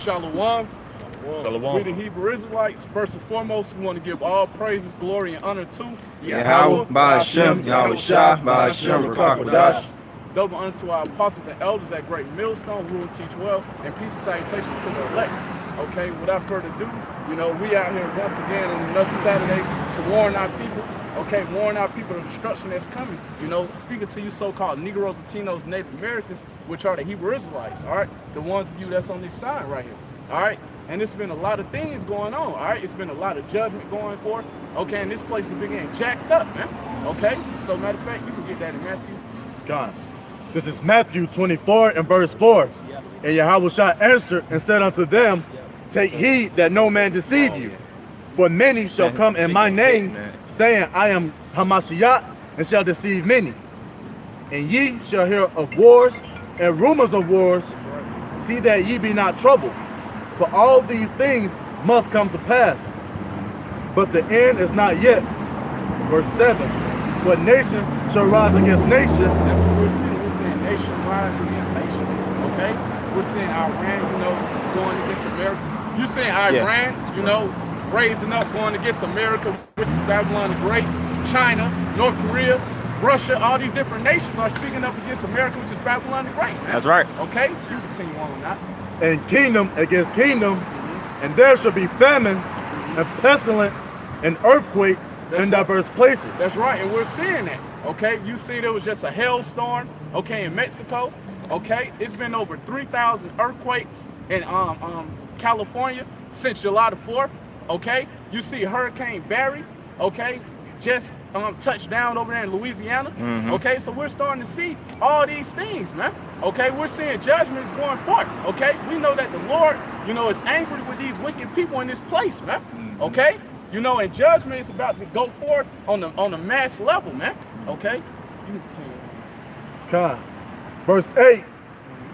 Shalom. Shalom. We the Hebrew Israelites. First and foremost, we want to give all praises, glory, and honor to Yahweh, Ba'ashem, Yahushua, Ba'ashem, Rakakwadash. Double honors to our apostles and elders at Great Millstone, who will teach well, and peace and salutations to the elect. Okay, without further ado, we out here once again on another Saturday to warn our people. Okay, warn our people of the destruction that's coming. Speaking to you so-called Negroes, Latinos, Native Americans, which are the Hebrew Israelites. All right, the ones of you that's on this side right here. All right, and there's been a lot of things going on. All right, it's been a lot of judgment going forth. Okay, and this place is beginning jacked up, man. Okay, so matter of fact, you can get that in Matthew. God. This is Matthew 24 and verse 4. And Yahushua answered and said unto them, take heed that no man deceive you. For many shall come in my name, saying, I am Hamashiach, and shall deceive many. And ye shall hear of wars and rumors of wars. See that ye be not troubled. For all these things must come to pass. But the end is not yet. Verse 7. For nation shall rise against nation. That's what we're seeing. We're seeing nation rise against nation. Okay? We're seeing Iran, going against America. You're seeing Iran, raising up, going against America, which is Babylon the Great. China, North Korea, Russia, all these different nations are speaking up against America, which is Babylon the Great. Man. That's right. Okay? You continue on with that. And kingdom against kingdom, and there shall be famines and pestilence and earthquakes in diverse places. That's right, and we're seeing that. Okay, you see there was just a hailstorm, okay, in Mexico. Okay, it's been over 3,000 earthquakes in California since July the 4th. Okay, you see Hurricane Barry, okay, just touched down over there in Louisiana. Okay, so we're starting to see all these things, man. Okay, we're seeing judgments going forth. Okay, we know that the Lord, is angry with these wicked people in this place, man. Okay, and judgment is about to go forth on a mass level, man. Okay, you can continue. God. Verse 8.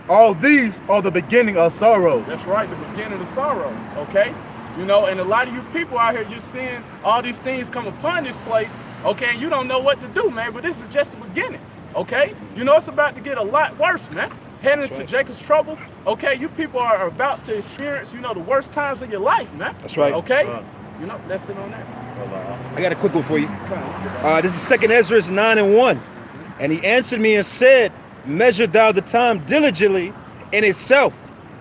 All these are the beginning of sorrows. That's right, the beginning of sorrows. Okay, and a lot of you people out here, you're seeing all these things come upon this place. Okay, and you don't know what to do, man. But this is just the beginning. Okay, it's about to get a lot worse, man. Heading into Jacob's trouble. Okay, you people are about to experience, the worst times of your life, man. That's right. Okay, that's it on that. I got a quick one for you. This is 2nd Ezra 9:1. And he answered me and said, measure thou the time diligently in itself.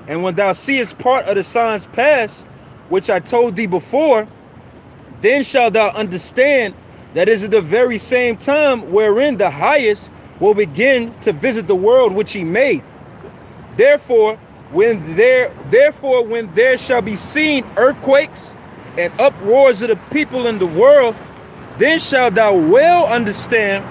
And when thou seest part of the signs pass, which I told thee before, then shalt thou understand that is at the very same time wherein the highest will begin to visit the world which he made. Therefore, when there shall be seen earthquakes and uproars of the people in the world, then shalt thou well understand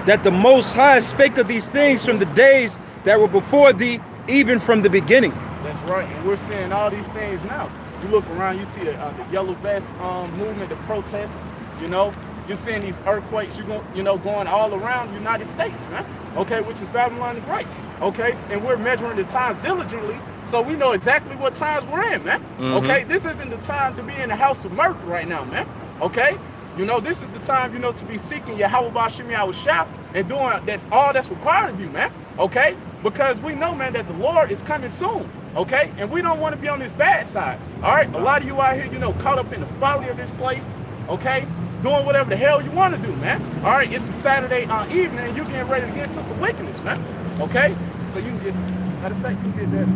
that the Most High spake of these things from the days that were before thee, even from the beginning. That's right, and we're seeing all these things now. You look around, you see the yellow vest movement, the protests. You're seeing these earthquakes, going all around the United States, man. Okay, which is Babylon the Great. Okay, and we're measuring the times diligently, so we know exactly what times we're in, man. Okay, this isn't the time to be in the house of murder right now, man. Okay, this is the time, to be seeking Yahweh Ba'ashem Yahushua and doing all that's required of you, man. Okay, because we know, man, that the Lord is coming soon. Okay, and we don't want to be on this bad side. All right, a lot of you out here, caught up in the folly of this place. Okay, doing whatever the hell you want to do, man. All right, it's a Saturday evening, and you're getting ready to get into some wickedness, man. Okay, so you can get, matter of fact, you get that.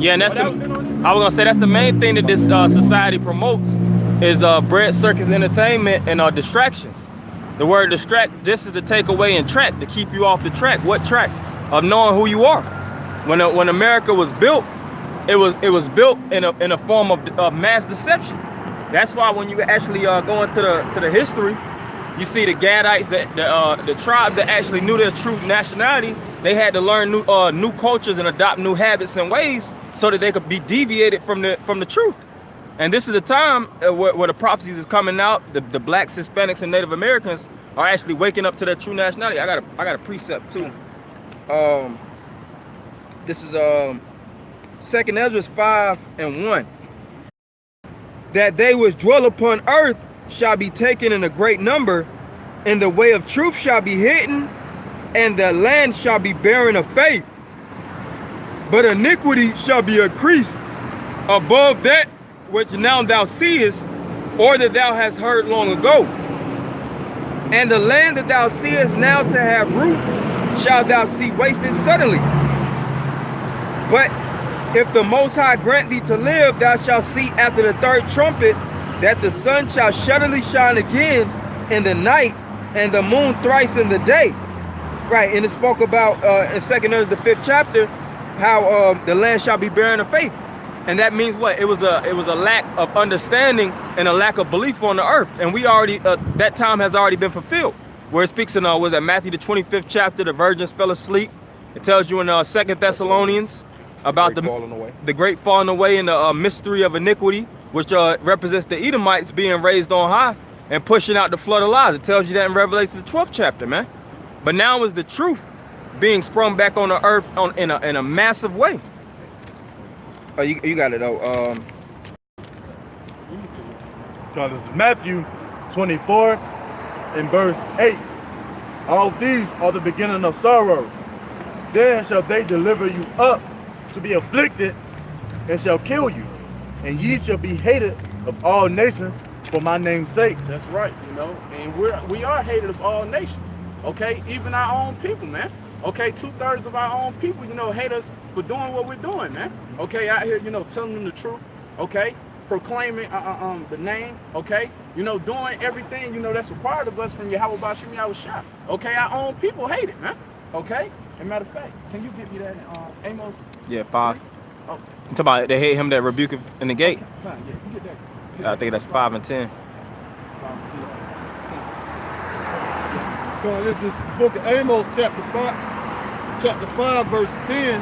Yeah, and I was gonna say that's the main thing that this society promotes is bread, circus, entertainment, and distractions. The word distract, this is to take away and track, to keep you off the track. What track? Of knowing who you are. When America was built, it was built in a form of mass deception. That's why when you actually go into the history, you see the Gadites, the tribe that actually knew their true nationality, they had to learn new cultures and adopt new habits and ways so that they could be deviated from the truth. And this is the time where the prophecies is coming out. The blacks, Hispanics, and Native Americans are actually waking up to their true nationality. I got a precept too. This is 2nd Ezra 5:1. That they which dwell upon earth shall be taken in a great number, and the way of truth shall be hidden, and the land shall be barren of faith. But iniquity shall be increased above that which now thou seest, or that thou hast heard long ago. And the land that thou seest now to have root, shalt thou see wasted suddenly. But if the Most High grant thee to live, thou shalt see after the third trumpet that the sun shall suddenly shine again in the night, and the moon thrice in the day. Right, and it spoke about in 2 Ezra the 5th chapter, how the land shall be barren of faith. And that means what? It was a lack of understanding and a lack of belief on the earth. And we already, that time has already been fulfilled. Where it speaks in, was that Matthew the 25th chapter, the virgins fell asleep. It tells you in 2 Thessalonians about the great falling away and the mystery of iniquity, which represents the Edomites being raised on high and pushing out the flood of lies. It tells you that in Revelation the 12th chapter, man. But now is the truth being sprung back on the earth in a massive way. Oh, you got it though. So this is Matthew 24 and verse 8. All these are the beginning of sorrows. Then shall they deliver you up to be afflicted, and shall kill you, and ye shall be hated of all nations for my name's sake. That's right, you know, and we are hated of all nations, okay? Even our own people, man. Okay, 2/3 of our own people, you know, hate us for doing what we're doing, man. Okay, out here, you know, telling them the truth, okay? Proclaiming the name, okay? You know, doing everything, you know, that's required of us from Yahweh Bashim Yahushua. Okay, our own people hate it, man. Okay? And matter of fact, can you get me that Amos? Yeah, 5. Oh. You talking about they hate him that rebuke in the gate? Yeah, you get that. I think that's 5 and 10. So this is book of Amos, chapter 5, verse 10.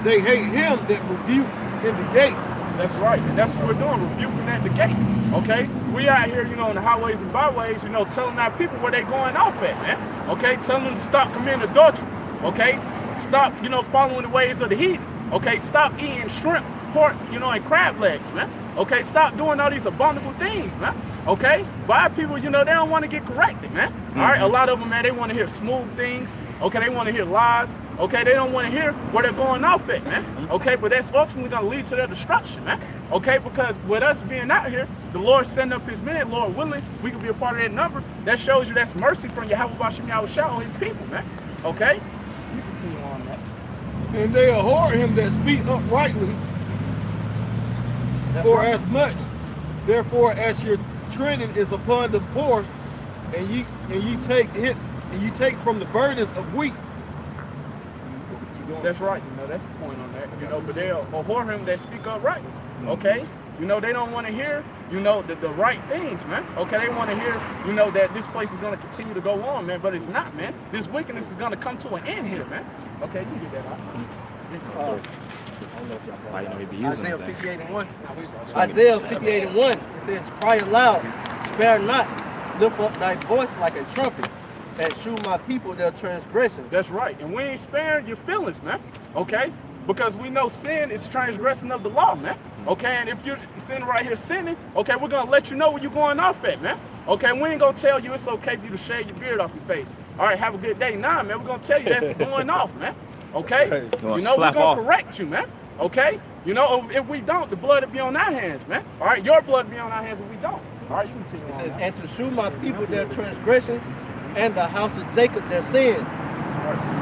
They hate him that rebuke in the gate. That's right. And that's what we're doing, rebuking at the gate. Okay? We out here, you know, on the highways and byways, you know, telling our people where they going off at, man. Okay? Telling them to stop committing adultery. Okay? Stop, you know, following the ways of the heathen. Okay? Stop eating shrimp, pork, you know, and crab legs, man. Okay? Stop doing all these abominable things, man. Okay? But our people, you know, they don't want to get corrected, man. All right? A lot of them, man, they want to hear smooth things. Okay? They want to hear lies. Okay? They don't want to hear where they're going off at, man. Okay? But that's ultimately going to lead to their destruction, man. Okay? Because with us being out here, the Lord sending up his men, Lord willing, we can be a part of that number. That shows you that's mercy from Yahweh Bashim Yahushua on his people, man. Okay? You continue on that. And they abhor him that speak uprightly. That's for right. as much, therefore, as your treading is upon the poor, and you take from the burdens of wheat. That's right, you know, that's the point on that, you know, but they'll abhor him that speak upright, okay? You know, they don't want to hear, you know, the right things, man. Okay, they want to hear, you know, that this place is going to continue to go on, man, but it's not, man. This wickedness is going to come to an end here, man. Okay, you can get that out. This is, I don't know if y'all I know he be using Isaiah that. 58 and 1. Isaiah 58 and 1. It says, cry aloud, spare not, lift up thy voice like a trumpet, and shew my people their transgressions. That's right, and we ain't sparing your feelings, man, okay? Because we know sin is transgressing of the law, man. Okay, and if you're sitting right here sinning, okay, we're going to let you know where you're going off at, man. Okay, we ain't going to tell you it's okay for you to shave your beard off your face. All right, have a good day. Nah, man, we're going to tell you that's going off, man. Okay? You know, we're going to correct you, man. Okay? You know, if we don't, the blood will be on our hands, man. All right, your blood will be on our hands if we don't. All right, you can continue. It says, and to shew my people their transgressions, and the house of Jacob their sins.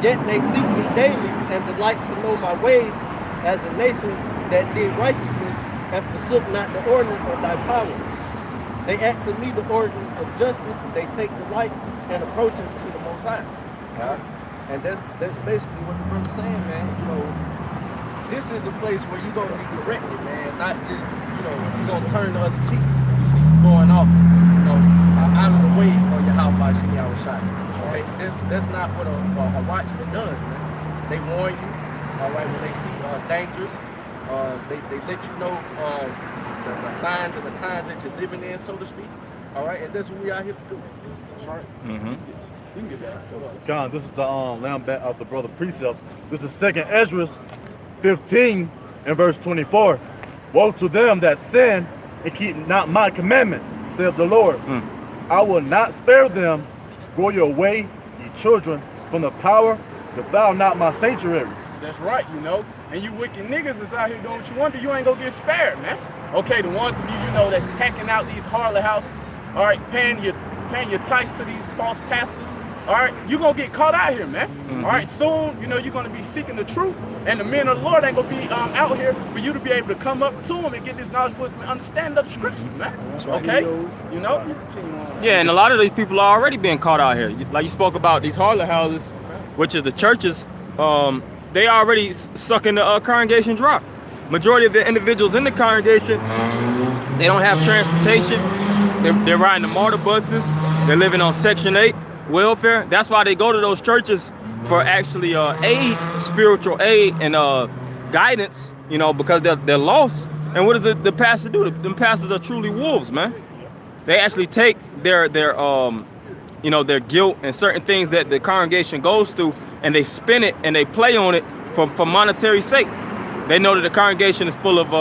Yet they seek me daily, and delight to know my ways, as a nation that did righteousness, and forsook not the ordinance of thy power. They ask of me the ordinance of justice, they take delight in approaching to the Most High. And that's basically what the brother's saying, man. You know, this is a place where you're gonna be corrected, man. Not just, you know, you're gonna turn the other cheek. You see you going off, you know, out of the way on your house by Shimmy shot. Okay? That's not what a watchman does, man. They warn you, all right, when they see dangers. They let you know the signs and the times that you're living in, so to speak. All right, and that's what we out here to do. That's right. You can get that. God, this is the lamb back of the brother precept. This is 2 Ezra 15 and verse 24. Woe to them that sin and keep not my commandments, saith the Lord. I will not spare them. Go your way, ye children, from the power, defile not my sanctuary. That's right, you know. And you wicked niggas is out here doing what you want to do, you ain't gonna get spared, man. Okay, the ones of you, you know, that's packing out these harlot houses, all right, paying your tithes to these false pastors, all right, you gonna get caught out here, man. All right, soon, you know, you're gonna be seeking the truth, and the men of the Lord ain't gonna be out here for you to be able to come up to them and get this knowledge, wisdom, and understanding of the scriptures, man. Okay, you know. Yeah, and a lot of these people are already being caught out here. Like you spoke about these harlot houses, which is the churches. They already sucking the congregation dry. Majority of the individuals in the congregation, they don't have transportation. They're riding the MARTA buses. They're living on Section 8 welfare. That's why they go to those churches for actually aid, spiritual aid, and guidance. You know, because they're lost. And what does the pastor do? The pastors are truly wolves, man. They actually take their you know, their guilt and certain things that the congregation goes through, and they spin it and they play on it for monetary sake. They know that the congregation is full of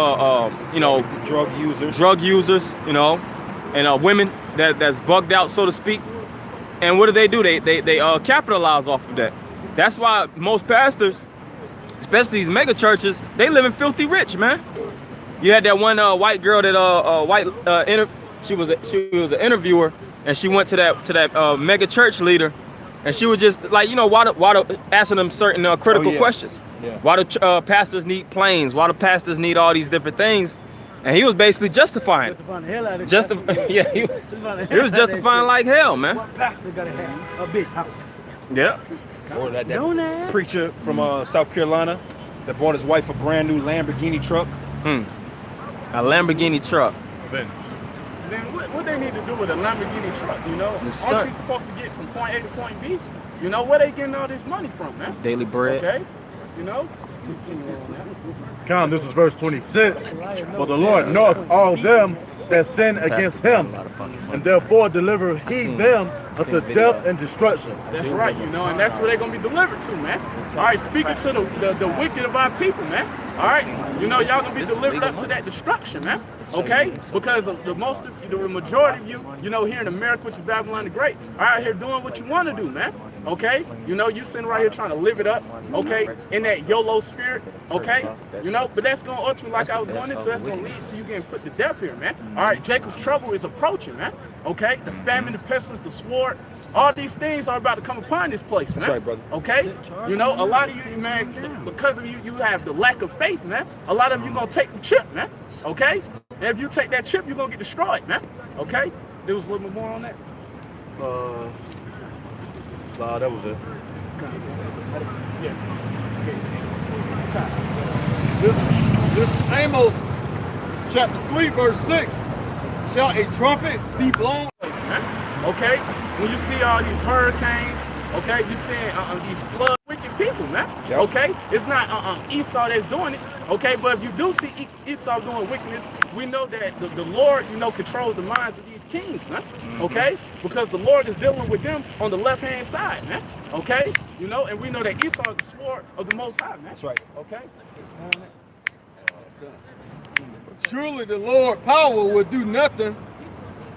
you know, drug users, you know, and women that's bugged out, so to speak. And what do? They capitalize off of that. That's why most pastors, especially these mega churches, they living filthy rich, man. You had that one white girl that she was an interviewer, and she went to that mega church leader, and she was just like, you know, why asking them certain critical questions. Yeah. Why do pastors need planes? Why do pastors need all these different things? And he was basically justifying the hell out of it. Yeah, he was justifying like hell, man. What pastor gotta have a big house? Yeah. Or that preacher from South Carolina that bought his wife a brand new Lamborghini truck. A Lamborghini truck. Then what they need to do with a Lamborghini truck, you know? Aren't you supposed to get from point A to point B? You know, where they getting all this money from, man? Daily bread. Okay, you know? Come, this is verse 26. For the Lord knoweth all them that sin against him, and therefore deliver he them unto death and destruction. That's right, you know, and that's where they're going to be delivered to, man. All right, speaking to the wicked of our people, man. All right, you know, y'all going to be delivered up to that destruction, man. Okay, because the majority of you, you know, here in America, which is Babylon the Great, are out here doing what you want to do, man. Okay, you know, you sitting right here trying to live it up, okay, in that YOLO spirit, okay, you know, but that's going to ultimately, like I was going into, that's going to lead to you getting put to death here, man. All right, Jacob's trouble is approaching, man. Okay, the famine, the pestilence, the sword, all these things are about to come upon this place, man. That's right, brother. Okay, you know, a lot of you, man, because of you have the lack of faith, man. A lot of you going to take the chip, man. Okay, and if you take that chip, you're going to get destroyed, man. Okay, there was a little bit more on that. That was it. This is Amos chapter 3 verse 6. Shall a trumpet be blown? Okay, when you see all these hurricanes, okay, you seeing these flood wicked people, man. Yep. Okay, it's not Esau that's doing it. Okay, but if you do see Esau doing wickedness, we know that the Lord, you know, controls the minds of these kings, man. Okay, because the Lord is dealing with them on the left-hand side, man. Okay, you know, and we know that Esau is the sword of the Most High, man. That's right. Okay. Surely the Lord power will do nothing,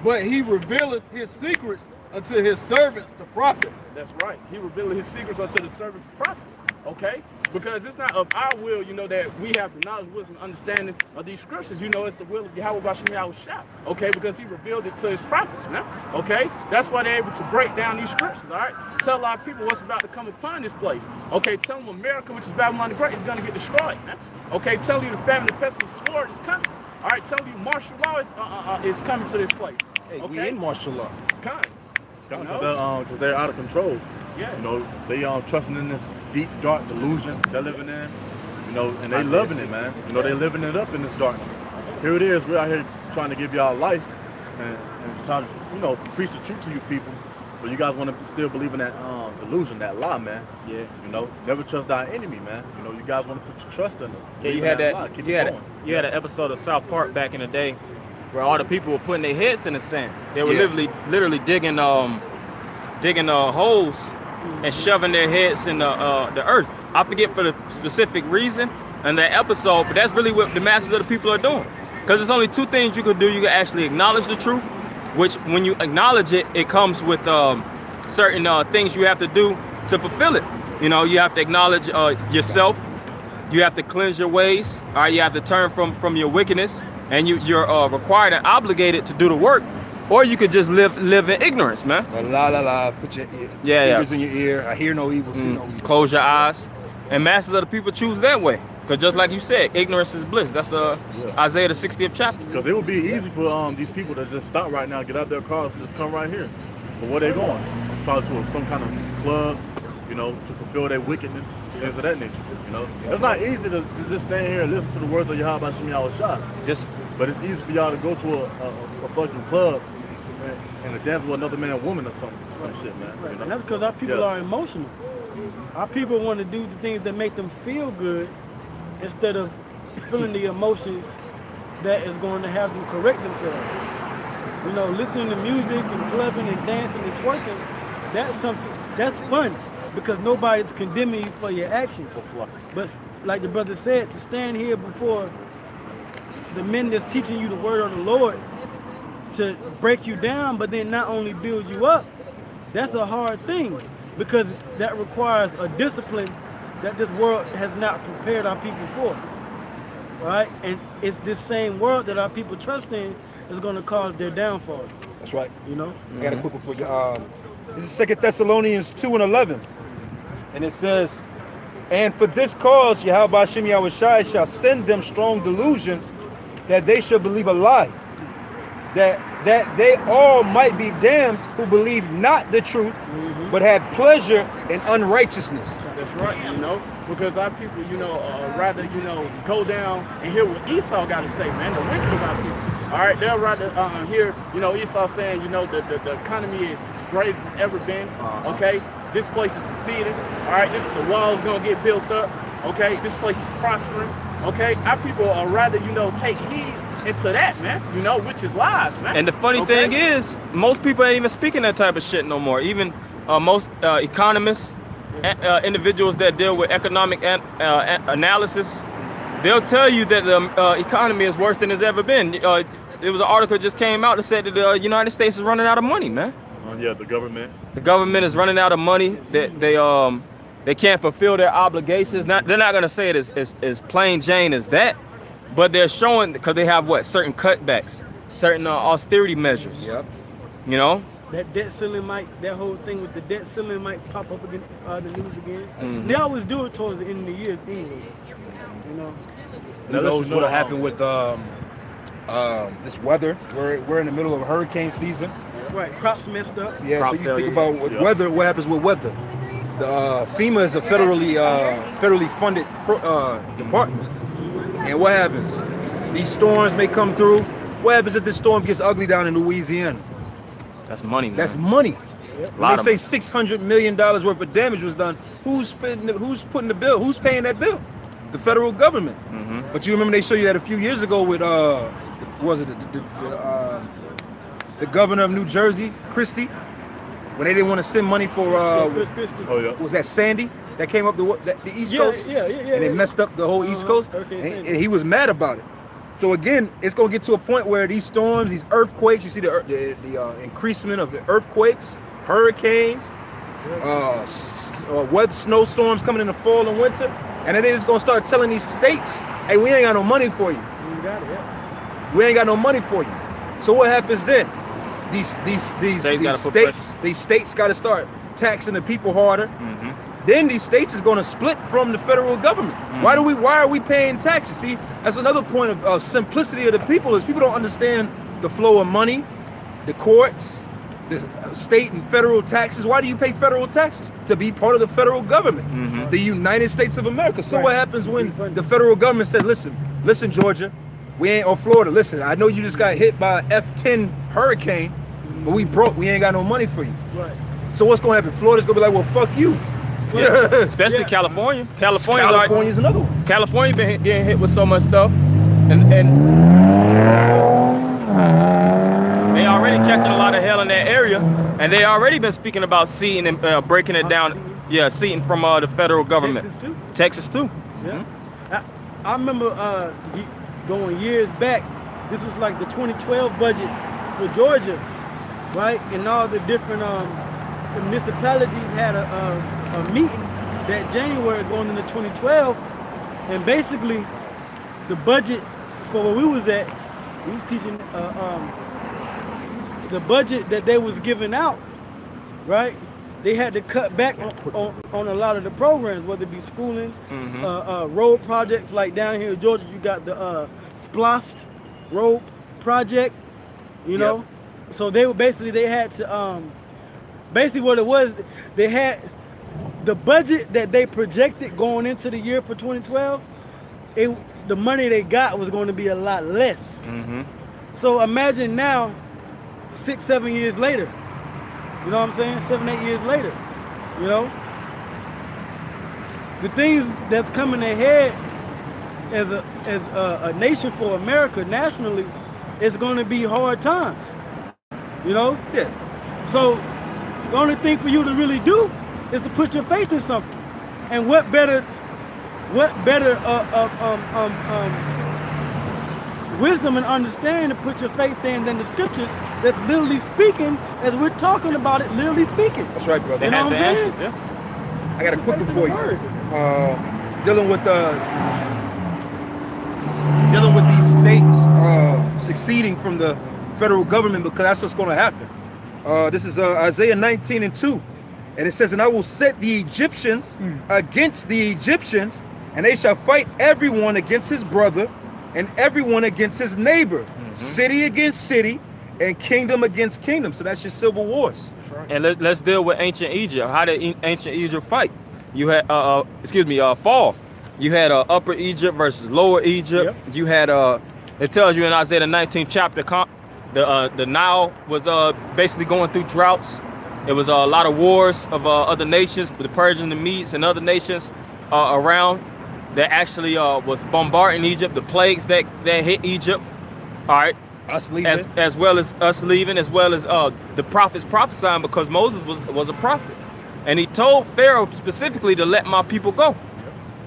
but he revealeth his secrets unto his servants, the prophets. That's right. He revealed his secrets unto the servants, the prophets. Okay? Because it's not of our will, you know, that we have the knowledge, wisdom, understanding of these scriptures. You know, it's the will of Yahweh Bashim Yahweh Shah. Okay? Because he revealed it to his prophets, man. Okay? That's why they're able to break down these scriptures, all right? Tell our people what's about to come upon this place. Okay? Tell them America, which is Babylon the Great, is going to get destroyed, man. Okay? Tell you the famine, the pestilence, the sword is coming. All right? Tell you martial law is coming to this place. Hey, okay? we in martial law. Kind. Because they're out of control. Yeah. You know, they trusting in this deep, dark delusion they're living in. You know, and they loving it, man. You know, they're living it up in this darkness. Here it is. We're out here trying to give y'all life and trying to, you know, preach the truth to you people. But you guys want to still believe in that delusion, that lie, man. Yeah. You know, never trust our enemy, man. You know, you guys want to put your trust in them. Yeah, you had that. You had an episode of South Park back in the day where all the people were putting their heads in the sand. They were literally digging holes and shoving their heads in the earth. I forget for the specific reason in that episode, but that's really what the masses of the people are doing. Because there's only two things you can do. You can actually acknowledge the truth, which when you acknowledge it, it comes with certain things you have to do to fulfill it. You know, you have to acknowledge yourself, You have to cleanse your ways. All right, you have to turn from your wickedness, and you're required and obligated to do the work, or you could just live in ignorance, man. La la la. Put your fingers in your ear. I hear no evil. See no evil. Close your eyes, and masses of the people choose that way. Because just like you said, ignorance is bliss. That's Isaiah the 60th chapter. Because it would be easy for these people to just stop right now, get out their cars, and just come right here. But where they going? Probably to some kind of club, you know, to fulfill their wickedness, things of that nature. You know, it's not easy to just stand here and listen to the words of Yahweh Shem Yahushua. But it's easy for y'all to go to a fucking club and to dance with another man or woman or some shit, man. Right. You know? And that's because our people are emotional. Our people want to do the things that make them feel good instead of feeling the emotions that is going to have them correct themselves. You know, listening to music and clubbing and dancing and twerking, that's fun because nobody's condemning you for your actions. But like the brother said, to stand here before the men that's teaching you the word of the Lord to break you down, but then not only build you up, that's a hard thing because that requires a discipline that this world has not prepared our people for, right? And it's this same world that our people trust in is going to cause their downfall. That's right. You know? I got a quick one for you. This is 2 Thessalonians 2:11. And it says, and for this cause Yahweh Shem Yahushua shall send them strong delusions that they shall believe a lie, that they all might be damned who believe not the truth, but had pleasure in unrighteousness. That's right, you know, because our people, you know, rather, you know, go down and hear what Esau got to say, man, the wicked of our people. All right, they'll rather hear, you know, Esau saying, you know, the economy is as great as it's ever been, okay? This place is succeeding, all right? The wall's going to get built up, okay? This place is prospering, okay? Our people are rather, you know, take heed into that, man, you know, which is lies, man. And the funny thing is, most people ain't even speaking that type of shit no more. Even most economists, individuals that deal with economic analysis, they'll tell you that the economy is worse than it's ever been. There was an article that just came out that said that the United States is running out of money, man. Yeah, the government. The government is running out of money. They can't fulfill their obligations. They're not gonna say it as plain Jane as that, but they're showing because they have certain cutbacks, certain austerity measures. Yep. You know. That debt ceiling that whole thing with the debt ceiling might pop up again, the news again. They always do it towards the end of the year anyway. You know. Who knows what'll happen with this weather? We're in the middle of hurricane season. Right, crops messed up. Yeah, so you think about weather. What happens with weather? The FEMA is a federally funded department, and what happens? These storms may come through. What happens if this storm gets ugly down in Louisiana? That's money, man. That's money. Yep. They say $600 million worth of damage was done. Who's putting the bill? Who's paying that bill? The federal government. But you remember they showed you that a few years ago with the governor of New Jersey, Christie, when they didn't want to send money for was that Sandy that came up the East Coast? Yeah. And it messed up the whole East Coast. And he was mad about it. So again, it's gonna get to a point where these storms, these earthquakes, you see the increasement of the earthquakes, hurricanes, weather, snowstorms coming in the fall and winter, and then they're just gonna start telling these states, "Hey, we ain't got no money for you. We ain't got no money for you." So what happens then? These states got to start taxing the people harder. Then these states is going to split from the federal government. Why are we paying taxes? See, that's another point of simplicity of the people is people don't understand the flow of money, the courts, the state and federal taxes. Why do you pay federal taxes? To be part of the federal government, the United States of America. So what happens when the federal government says, listen, Georgia, we ain't, or Florida, listen, I know you just got hit by an F10 hurricane, but we broke, we ain't got no money for you. Right. So what's gonna happen? Florida's gonna be like, well, fuck you. Yeah. Especially California. California's another one. California been getting hit with so much stuff, and they already catching a lot of hell in that area, and they already been speaking about seating and breaking it down. Yeah, seating from the federal government. Texas too. Yeah. I remember going years back. This was like the 2012 budget for Georgia, right? And all the different municipalities had a meeting that January going into 2012, And basically, the budget for where we was at, we was teaching the budget that they was giving out, right? They had to cut back on a lot of the programs, whether it be schooling, road projects. Like down here in Georgia, you got the SPLOST road project, you know. So they were they had to basically what it was, they had the budget that they projected going into the year for 2012. The money they got was going to be a lot less. So imagine now, 6-7 years later. You know what I'm saying? 7-8 years later. You know, the things that's coming ahead as a nation for America nationally is going to be hard times. You know? Yeah. So the only thing for you to really do is to put your faith in something. And what better wisdom and understanding to put your faith in than the scriptures that's literally speaking as we're talking about it, literally speaking. That's right, brother. You know what I'm saying? Yeah. I got a quick one for you. Dealing with these states succeeding from the federal government, because that's what's going to happen. This is Isaiah 19:2, and it says, "And I will set the Egyptians against the Egyptians, and they shall fight everyone against his brother, and everyone against his neighbor, city against city, and kingdom against kingdom." So that's your civil wars. And let's deal with ancient Egypt. How did ancient Egypt fight? You had, fall. You had Upper Egypt versus Lower Egypt. Yep. You had, it tells you in Isaiah the 19th chapter, the Nile was basically going through droughts. It was a lot of wars of other nations, the Persians, the Medes, and other nations around that actually was bombarding Egypt. The plagues that hit Egypt. All right. Us leaving. As well as us leaving, as well as the prophets prophesying, because Moses was a prophet. And he told Pharaoh specifically to let my people go.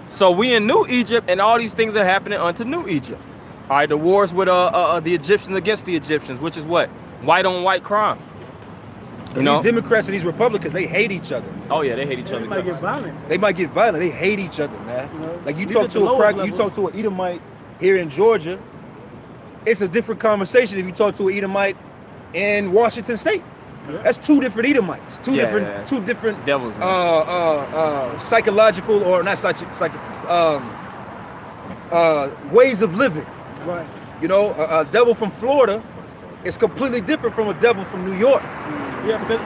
So we in New Egypt, and all these things are happening unto New Egypt. All right, the wars with the Egyptians against the Egyptians, which is what? White on white crime. You know? These Democrats and these Republicans, they hate each other. Oh yeah, they hate each other. They might get violent. They might get violent. They hate each other, man. You know, like you these talk are to the a crack, lowest you talk to an Edomite here in Georgia, it's a different conversation if you talk to an Edomite in Washington State. Yeah. That's two different Edomites, two different devils, psychological or not ways of living. Right. You know, a devil from Florida is completely different from a devil from New York. Yeah, because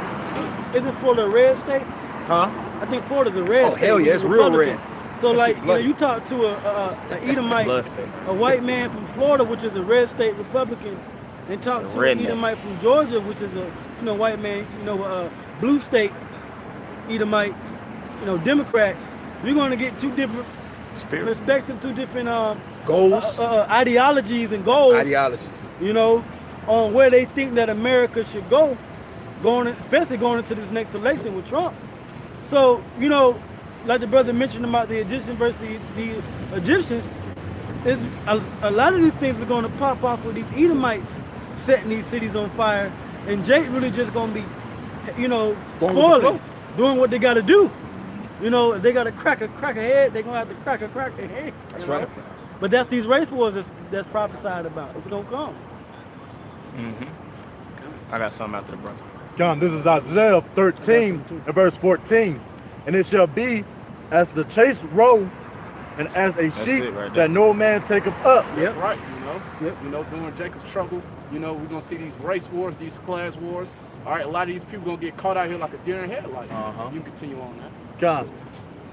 isn't Florida a red state? Huh? I think Florida's a red state. Oh hell yeah, it's real red. So like, you know, you talk to an Edomite, a white man from Florida, which is a red state Republican, and talk to an Edomite from Georgia, which is a white man, blue state Edomite, Democrat. You're going to get two different perspectives, two different goals, ideologies and goals. On where they think that America should go, especially going into this next election with Trump. So, like the brother mentioned about the Egyptians versus the Egyptians, is a lot of these things are going to pop off with these Edomites setting these cities on fire, and Jake really just going to be, spoiling, doing what they got to do. If they got to crack a head, they're going to have to crack a head. That's right. But that's these race wars that's prophesied about. It's going to come. I got something after the brother. John, this is Isaiah 13 and verse 14. And it shall be as the chase roll and as a sheep that no man taketh up. That's right, during Jacob's trouble, we're going to see these race wars, these class wars. All right, a lot of these people going to get caught out here like a deer in headlights. You can continue on that. God,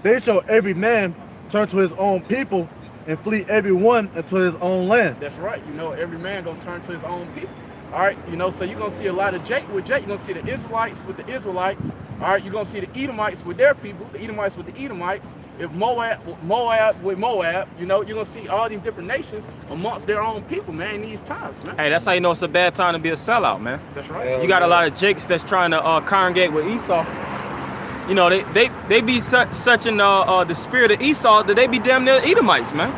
they shall every man turn to his own people and flee every one into his own land. That's right, every man going to turn to his own people. All right, so you're going to see a lot of Jake with Jake. You're going to see the Israelites with the Israelites. All right, you're going to see the Edomites with their people, the Edomites with the Edomites. If Moab with Moab, you're going to see all these different nations amongst their own people, man, in these times, man. Hey, that's how you know it's a bad time to be a sellout, man. That's right. You got a lot of Jakes that's trying to congregate with Esau. They be such in the spirit of Esau that they be damn near Edomites, man.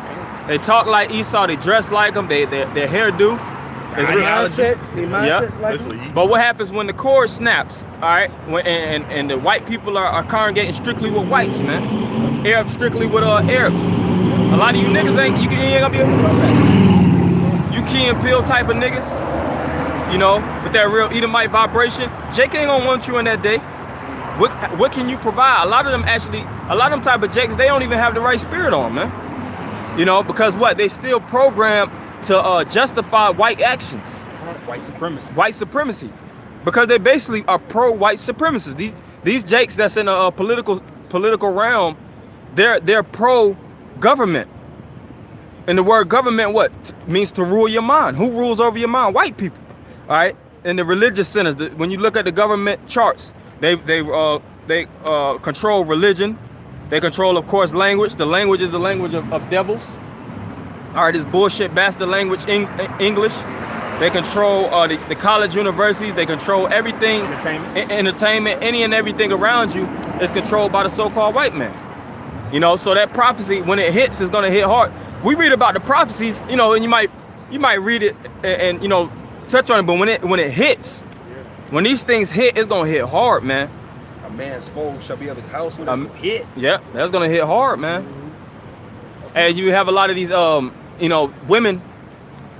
They talk like Esau, they dress like them, their hairdo. But what happens when the cord snaps, all right? And the white people are congregating strictly with whites, man. Arabs strictly with Arabs. A lot of you niggas ain't gonna be able to do that. You key and peel type of niggas, you know, with that real Edomite vibration. Jake ain't gonna want you in that day. What can you provide? A lot of them type of Jakes, they don't even have the right spirit on, man. You know, because what? They still programmed to justify white actions. White supremacy. White supremacy. Because they basically are pro-white supremacists. These Jakes that's in a political realm, they're pro-government. And the word government, what? Means to rule your mind. Who rules over your mind? White people. All right? In the religious centers, when you look at the government charts, they control religion. They control, of course, language. The language is the language of devils. All right, this bullshit bastard language, English. They control the college universities. They control everything. Entertainment, any and everything around you is controlled by the so-called white man. You know, so that prophecy, when it hits, is gonna hit hard. We read about the prophecies, you know, and you might read it and you know, touch on it, but when it hits, when these things hit, it's gonna hit hard, man. A man's foe shall be of his household. That's gonna hit. Yeah, that's gonna hit hard, man. And you have a lot of these, you know, women,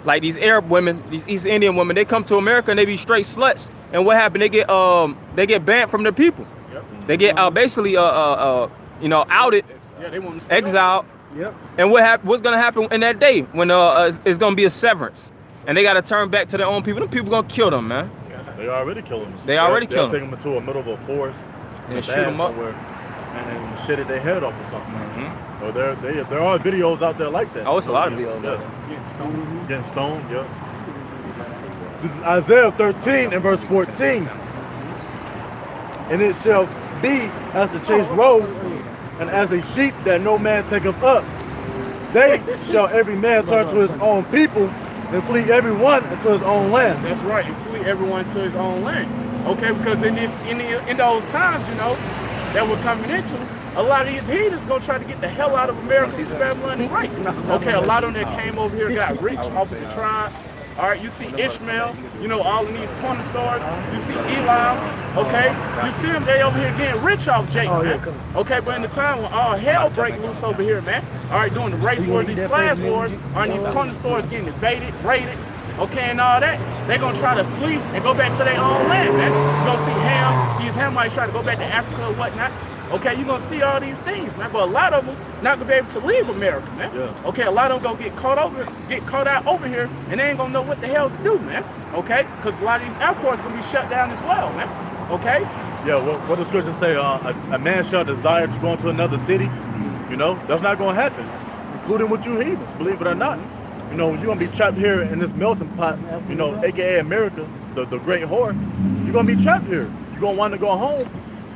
like these Arab women, these East Indian women. They come to America and they be straight sluts. And what happened? They get banned from their people. Yep. They get basically, you know, outed, Yeah, they want to exiled. Yep. And what's gonna happen in that day when it's gonna be a severance, and they gotta turn back to their own people? Them people gonna kill them, man. They already killing them. They already They'll kill take them into a middle of a forest and shoot them up, somewhere, and then shit their head off or something. So there are videos out there like that. Oh, it's a lot of videos. Yeah. Getting stoned. Yeah. This is Isaiah 13 and verse 14. And it shall be as the chase road, and as a sheep that no man taketh up. They shall every man turn to his own people, and flee every one into his own land. That's right, and flee everyone to his own land. Okay, because in those times, you know, that we're coming into, a lot of these heathens gonna try to get the hell out of America, these family right. Okay, a lot of them that came over here got rich off of the tribe. All right, you see Ishmael, you know, all in these corner stores. You see Eli, okay? You see them, they over here getting rich off Jake, man. Okay, but in the time when all hell break loose over here, man, all right, doing the race wars, these class wars, on these corner stores getting invaded, raided, okay, and all that, they're gonna try to flee and go back to their own land, man. You gonna see Ham, these Hamites try to go back to Africa or whatnot. Okay, you're gonna see all these things, man. But a lot of them not gonna be able to leave America, man. Yeah. Okay, a lot of them gonna get caught out over here, and they ain't gonna know what the hell to do, man. Okay, because a lot of these airports gonna be shut down as well, man. Okay. Yeah, what the scripture say? A man shall desire to go into another city. You know, that's not gonna happen, including with you heathens, believe it or not. You know, you're gonna be trapped here in this melting pot. You know, aka America, the great whore. You're gonna be trapped here. You're gonna want to go home.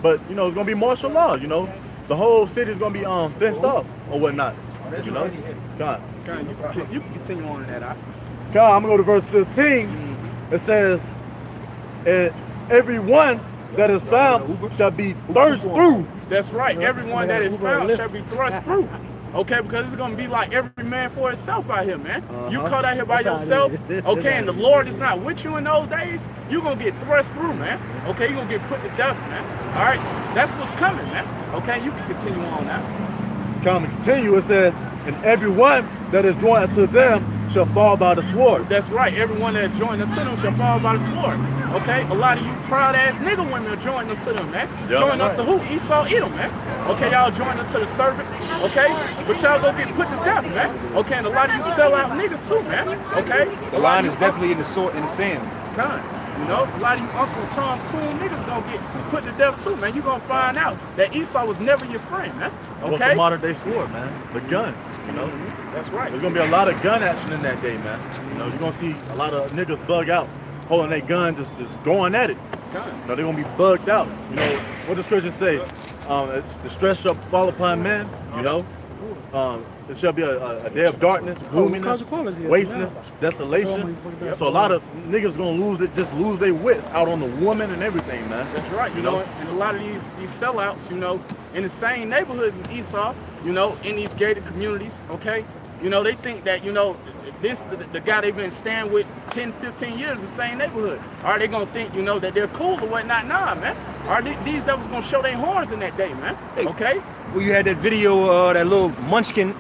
But, you know, it's going to be martial law, you know. The whole city is going to be fenced off or whatnot, you know. God, you can continue on in that. God, I'm going to go to verse 15. It says, and everyone that is found shall be thrust through. That's right. Everyone that is found shall be thrust through. Okay, because it's gonna be like every man for himself out here, man. You caught out here by yourself, okay, and the Lord is not with you in those days, you're gonna get thrust through, man. Okay, you're gonna get put to death, man. All right, that's what's coming, man. Okay, you can continue on now. Come and continue, it says, and everyone that is joined unto them shall fall by the sword. That's right, everyone that is joined unto them shall fall by the sword. Okay, a lot of you proud ass nigga women are joined unto them, man. Yep. Joined unto who? Esau, Edom, man. Okay, y'all joined unto the servant, okay? But y'all gonna get put to death, man. Okay, and a lot of you sell out niggas too, man. Okay? The line is definitely in the sand. Kind. You know, a lot of you Uncle Tom cool niggas gonna get put to death too, man. You gonna find out that Esau was never your friend, man. Okay? What's the modern day sword, man? The gun, you know? That's right. There's gonna be a lot of gun action in that day, man. You know, you're gonna see a lot of niggas bug out, holding their gun, just going at it. You know, they're gonna be bugged out. You know, what does Scripture say? The stress shall fall upon men, you know? It shall be a day of darkness, gloominess, wasteness, desolation. So a lot of niggas gonna lose their wits out on the woman and everything, man. That's right. You know, and a lot of these sellouts, you know, in the same neighborhoods as Esau, you know, in these gated communities, okay? You know, they think that, you know, the guy they've been staying with 10, 15 years in the same neighborhood. Are they gonna think, you know, that they're cool or whatnot? Nah, man. Are these devils gonna show their horns in that day, man? Okay? Well, you had that video, that little munchkin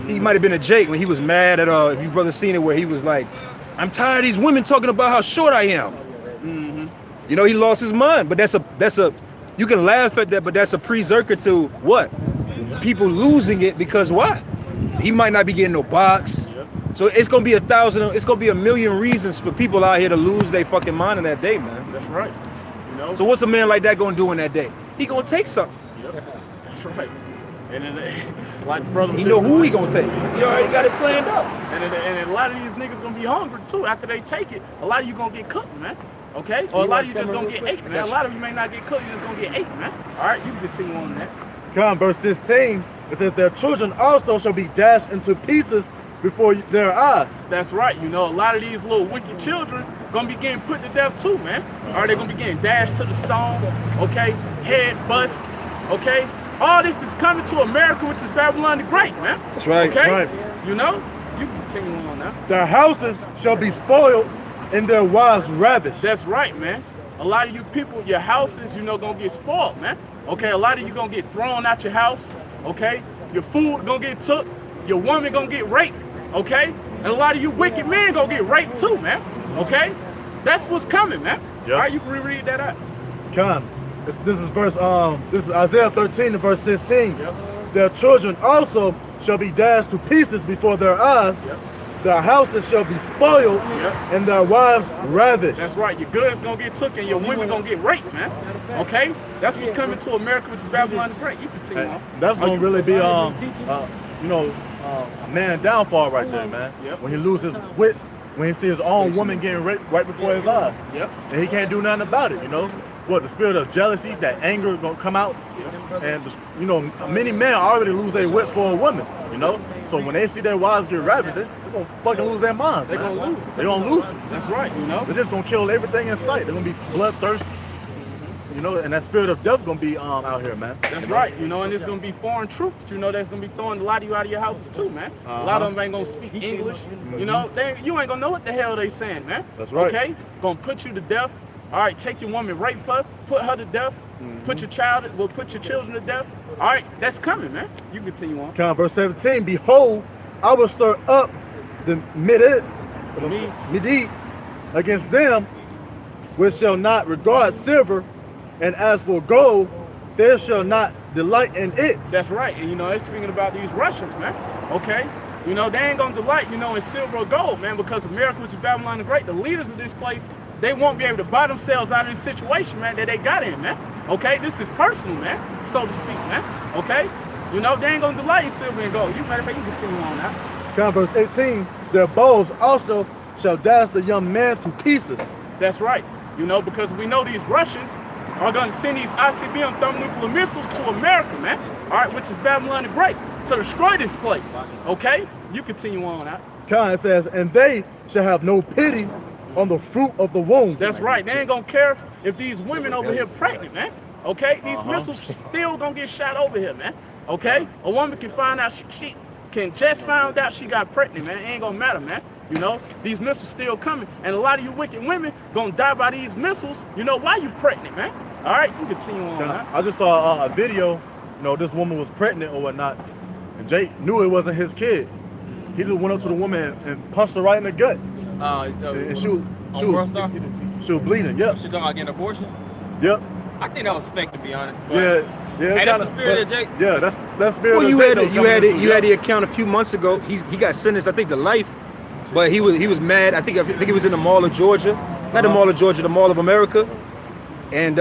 He might have been a Jake when he was mad at if you brother seen it where he was like, I'm tired of these women talking about how short I am. You know, he lost his mind, but that's a you can laugh at that, but that's a precursor to what? People losing it because why? He might not be getting no box. So it's gonna be it's gonna be a million reasons for people out here to lose their fucking mind in that day, man. That's right. You know. So what's a man like that gonna do in that day? He gonna take something. That's right. And then, like brother, he know who he gonna take. He already got it planned out. And a lot of these niggas gonna be hungry too after they take it. A lot of you gonna get cooked, man. Okay? Or a lot of you just gonna get ate, man. A lot of you may not get cooked, you just gonna get ate, man. All right, you can continue on that. Come, verse 16. It says their children also shall be dashed into pieces before their eyes. That's right. You know, a lot of these little wicked children gonna be getting put to death too, man. Or they gonna be getting dashed to the stone, okay? Head bust, okay? All this is coming to America, which is Babylon the Great, man. That's right. Okay? Right. You know? You can continue on now. Their houses shall be spoiled and their wives ravished. That's right, man. A lot of you people, your houses, you know, gonna get spoiled, man. Okay, a lot of you gonna get thrown out your house, okay? Your food gonna get took, your woman gonna get raped, okay? And a lot of you wicked men gonna get raped too, man, okay? That's what's coming, man. Yep. All right, you can reread that out. Come. This is Isaiah 13 and verse 16. Yep. Their children also shall be dashed to pieces before their eyes. Yep. Their houses shall be spoiled, Yep. and their wives ravished. That's right, your goods gonna get took and your women gonna get raped, man. Okay? That's what's coming to America, which is Babylon the Great. You continue on. That's gonna really be a man downfall right there, man. Yep. When he loses wits, when he sees his own woman getting raped right before his eyes. Yep. And he can't do nothing about it, you know? What, the spirit of jealousy, that anger gonna come out. And, you know, many men already lose their wits for a woman, you know? So when they see their wives get ravished, they're gonna fucking lose their minds, They're man. gonna lose it. They're gonna lose it. That's right, you know? They're just gonna kill everything in sight. They're gonna be bloodthirsty, you know? And that spirit of death gonna be out here, man. That's right, you know, and there's gonna be foreign troops, you know, that's gonna be throwing a lot of you out of your houses too, man. A lot of them ain't gonna speak English, you know, you ain't gonna know what the hell they saying, man. That's right. Okay? Gonna put you to death. All right, take your woman, rape her, put her to death, put your children to death. All right, that's coming, man. You continue on. Come, verse 17. Behold, I will stir up the Medes against them, which shall not regard silver, and as for gold, they shall not delight in it. That's right, and you know, they're speaking about these Russians, man. Okay? You know, they ain't gonna delight, you know, in silver or gold, man, because America, which is Babylon the Great, the leaders of this place, they won't be able to buy themselves out of this situation, man, that they got in, man. Okay? This is personal, man, so to speak, man. Okay? You know, they ain't gonna delight in silver and gold. You matter of fact, you continue on now. Come, verse 18. Their bows also shall dash the young man to pieces. That's right. You know, because we know these Russians are gonna send these ICBM thermonuclear missiles to America, man. All right, which is Babylon the Great, to destroy this place. Okay? You continue on now. Come, it says, and they shall have no pity on the fruit of the womb. That's right. They ain't gonna care if these women over here pregnant, man. Okay? These missiles still gonna get shot over here, man. Okay? A woman can find out she can just find out she got pregnant, man. It ain't gonna matter, man. You know, these missiles still coming, and a lot of you wicked women gonna die by these missiles. You know why you pregnant, man? All right, you continue on. Man. I just saw a video. You know, this woman was pregnant or whatnot, and Jake knew it wasn't his kid. He just went up to the woman and punched her right in the gut. And she was bleeding. Yep. She talking about getting an abortion? Yep. I think that was fake, to be honest. But Yeah. hey, that's the spirit of Jake. Yeah, that's spirit Well, of you Jake. had the account a few months ago. He got sentenced, I think, to life, but he was mad. I think he was in the Mall of Georgia, not the Mall of Georgia, the Mall of America, and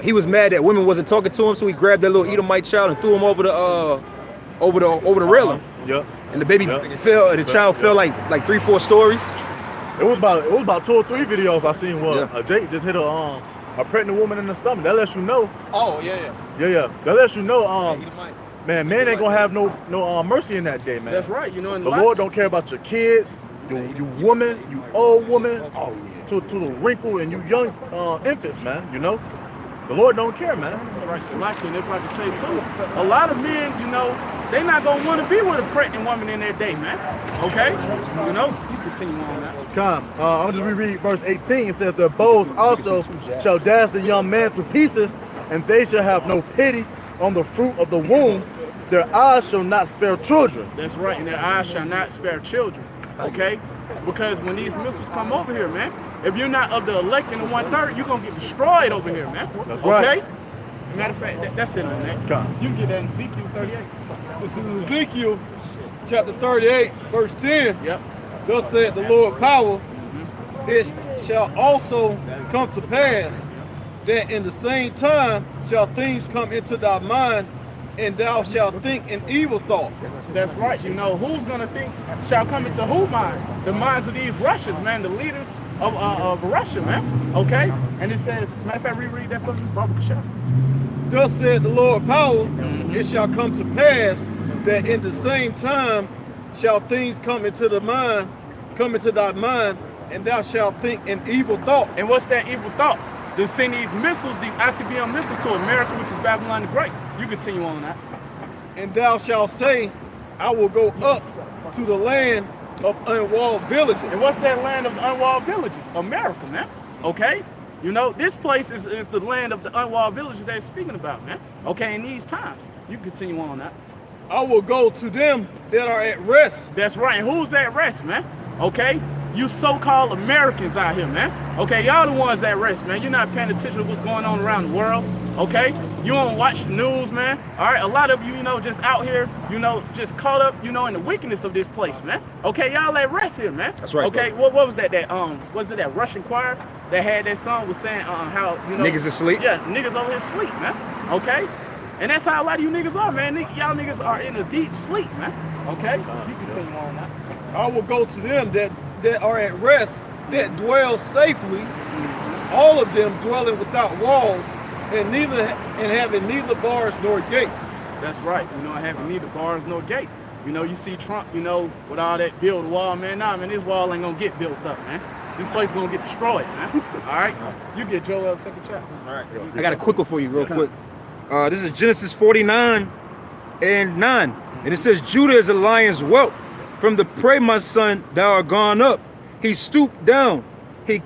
he was mad that women wasn't talking to him, so he grabbed that little Edomite child and threw him over the railing. Yep. And the baby fell. The child fell like 3-4 stories. It was about 2 or 3 videos I seen where Jake just hit a pregnant woman in the stomach. That lets you know. Oh, yeah. Yeah. That lets you know. Man ain't gonna have no mercy in that day, man. That's right. You know, and The Lord don't care about your kids, you woman, you old woman, to the wrinkle and you young infants, man. You know, the Lord don't care, man. That's right. So like, and if I can say too, a lot of men, you know, they not gonna want to be with a pregnant woman in their day, man. Okay? You know, you continue on that. Come, I'll just reread verse 18. It says, "The bows also shall dash the young man to pieces, and they shall have no pity on the fruit of the womb, their eyes shall not spare children. That's right, and their eyes shall not spare children. Okay? Because when these missiles come over here, man, if you're not of the elect in the 1/3, you're gonna get destroyed over here, man. That's okay? right. Matter of fact, that's it on that. You can get that in Ezekiel 38. This is Ezekiel chapter 38, verse 10. Yep. Thus said the Lord power, it shall also come to pass that in the same time shall things come into thy mind, and thou shalt think an evil thought. That's right. You know, who's gonna think shall come into whose mind? The minds of these Russians, man, the leaders of Russia, man. Okay? And it says, matter of fact, reread that for me, Barbara Kasha. Thus said the Lord power, it shall come to pass that in the same time shall things come into thy mind, and thou shalt think an evil thought. And what's that evil thought? To send these missiles, these ICBM missiles to America, which is Babylon the Great. You continue on that. And thou shalt say, I will go up to the land of unwalled villages. And what's that land of the unwalled villages? America, man. Okay? You know, this place is the land of the unwalled villages they're speaking about, man. Okay, in these times. You continue on that. I will go to them that are at rest. That's right. And who's at rest, man? Okay? You so-called Americans out here, man. Okay, y'all the ones at rest, man. You're not paying attention to what's going on around the world. Okay? You don't watch the news, man. All right? A lot of you, just out here, just caught up, in the wickedness of this place, man. Okay, y'all at rest here, man. That's right. Okay, what was that? Was it that Russian choir that had that song was saying how, Niggas asleep? Yeah, niggas over here sleep, man. Okay? And that's how a lot of you niggas are, man. Y'all niggas are in a deep sleep, man. Okay? You continue on now. I will go to them that are at rest, that dwell safely, all of them dwelling without walls, and having neither bars nor gates. That's right. Having neither bars nor gate. You see Trump, with all that build wall, man. Nah, man, this wall ain't gonna get built up, man. This place gonna get destroyed, man. All right? You get Joel second chapter. All right. I got a quick one for you real quick. This is Genesis 49 and 9. And it says, Judah is a lion's whelp. From the prey, my son, thou art gone up. He stooped down. He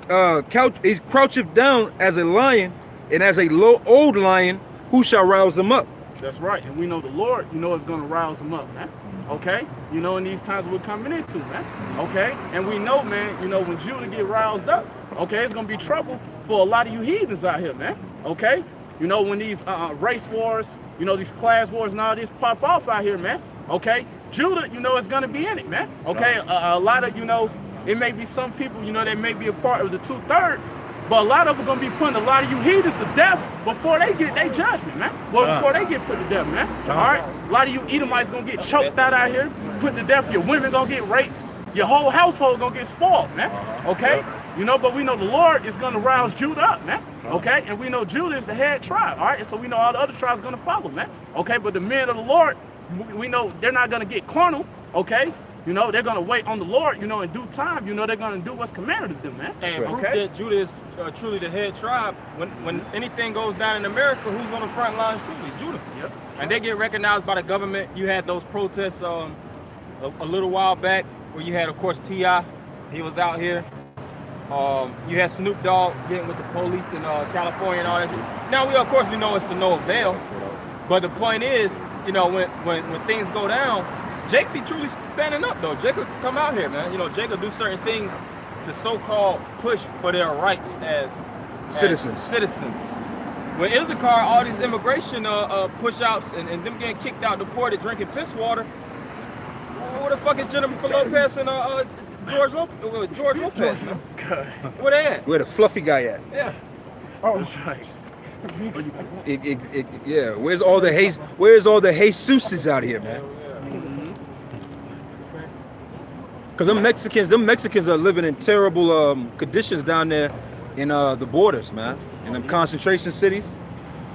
croucheth down as a lion, and as a old lion, who shall rouse him up? That's right. And we know the Lord, is going to rouse him up, man. Okay? In these times we're coming into, man. Okay? And we know, man, when Judah get roused up, okay, it's going to be trouble for a lot of you heathens out here, man. Okay? When these race wars, these class wars and all this pop off out here, man. Okay? Judah, is going to be in it, man. Okay? A lot of, it may be some people, that may be a part of the 2/3, but a lot of them are going to be putting a lot of you heathens to death before they get their judgment, man. Well, before they get put to death, man. All right? A lot of you Edomites going to get choked out here, put to death. Your women going to get raped. Your whole household going to get spoiled, man. Okay? But we know the Lord is going to rouse Judah up, man. Okay? And we know Judah is the head tribe, all right? And so we know all the other tribes are going to follow, man. Okay? But the men of the Lord, we know they're not going to get carnal, okay? They're going to wait on the Lord, in due time. They're going to do what's commanded of them, man. And proof that Judah is truly the head tribe. When anything goes down in America, who's on the front lines truly? Judah. Yep. And they get recognized by the government. You had those protests a little while back where you had, of course, T.I. He was out here. You had Snoop Dogg getting with the police in California and all that shit. Now, we know it's to no avail. But the point is, when things go down, Jake be truly standing up, though. Jake could come out here, man. Jake could do certain things to so-called push for their rights as citizens. When Issachar, all these immigration push-outs and them getting kicked out, deported, drinking piss water, where the fuck is Jennifer Lopez and George Lopez, man? Where they at? Where the fluffy guy at? Yeah. Oh, that's right. Yeah. Where's all the Jesuses out here, man? Because them Mexicans are living in terrible conditions down there in the borders, man. In them concentration cities.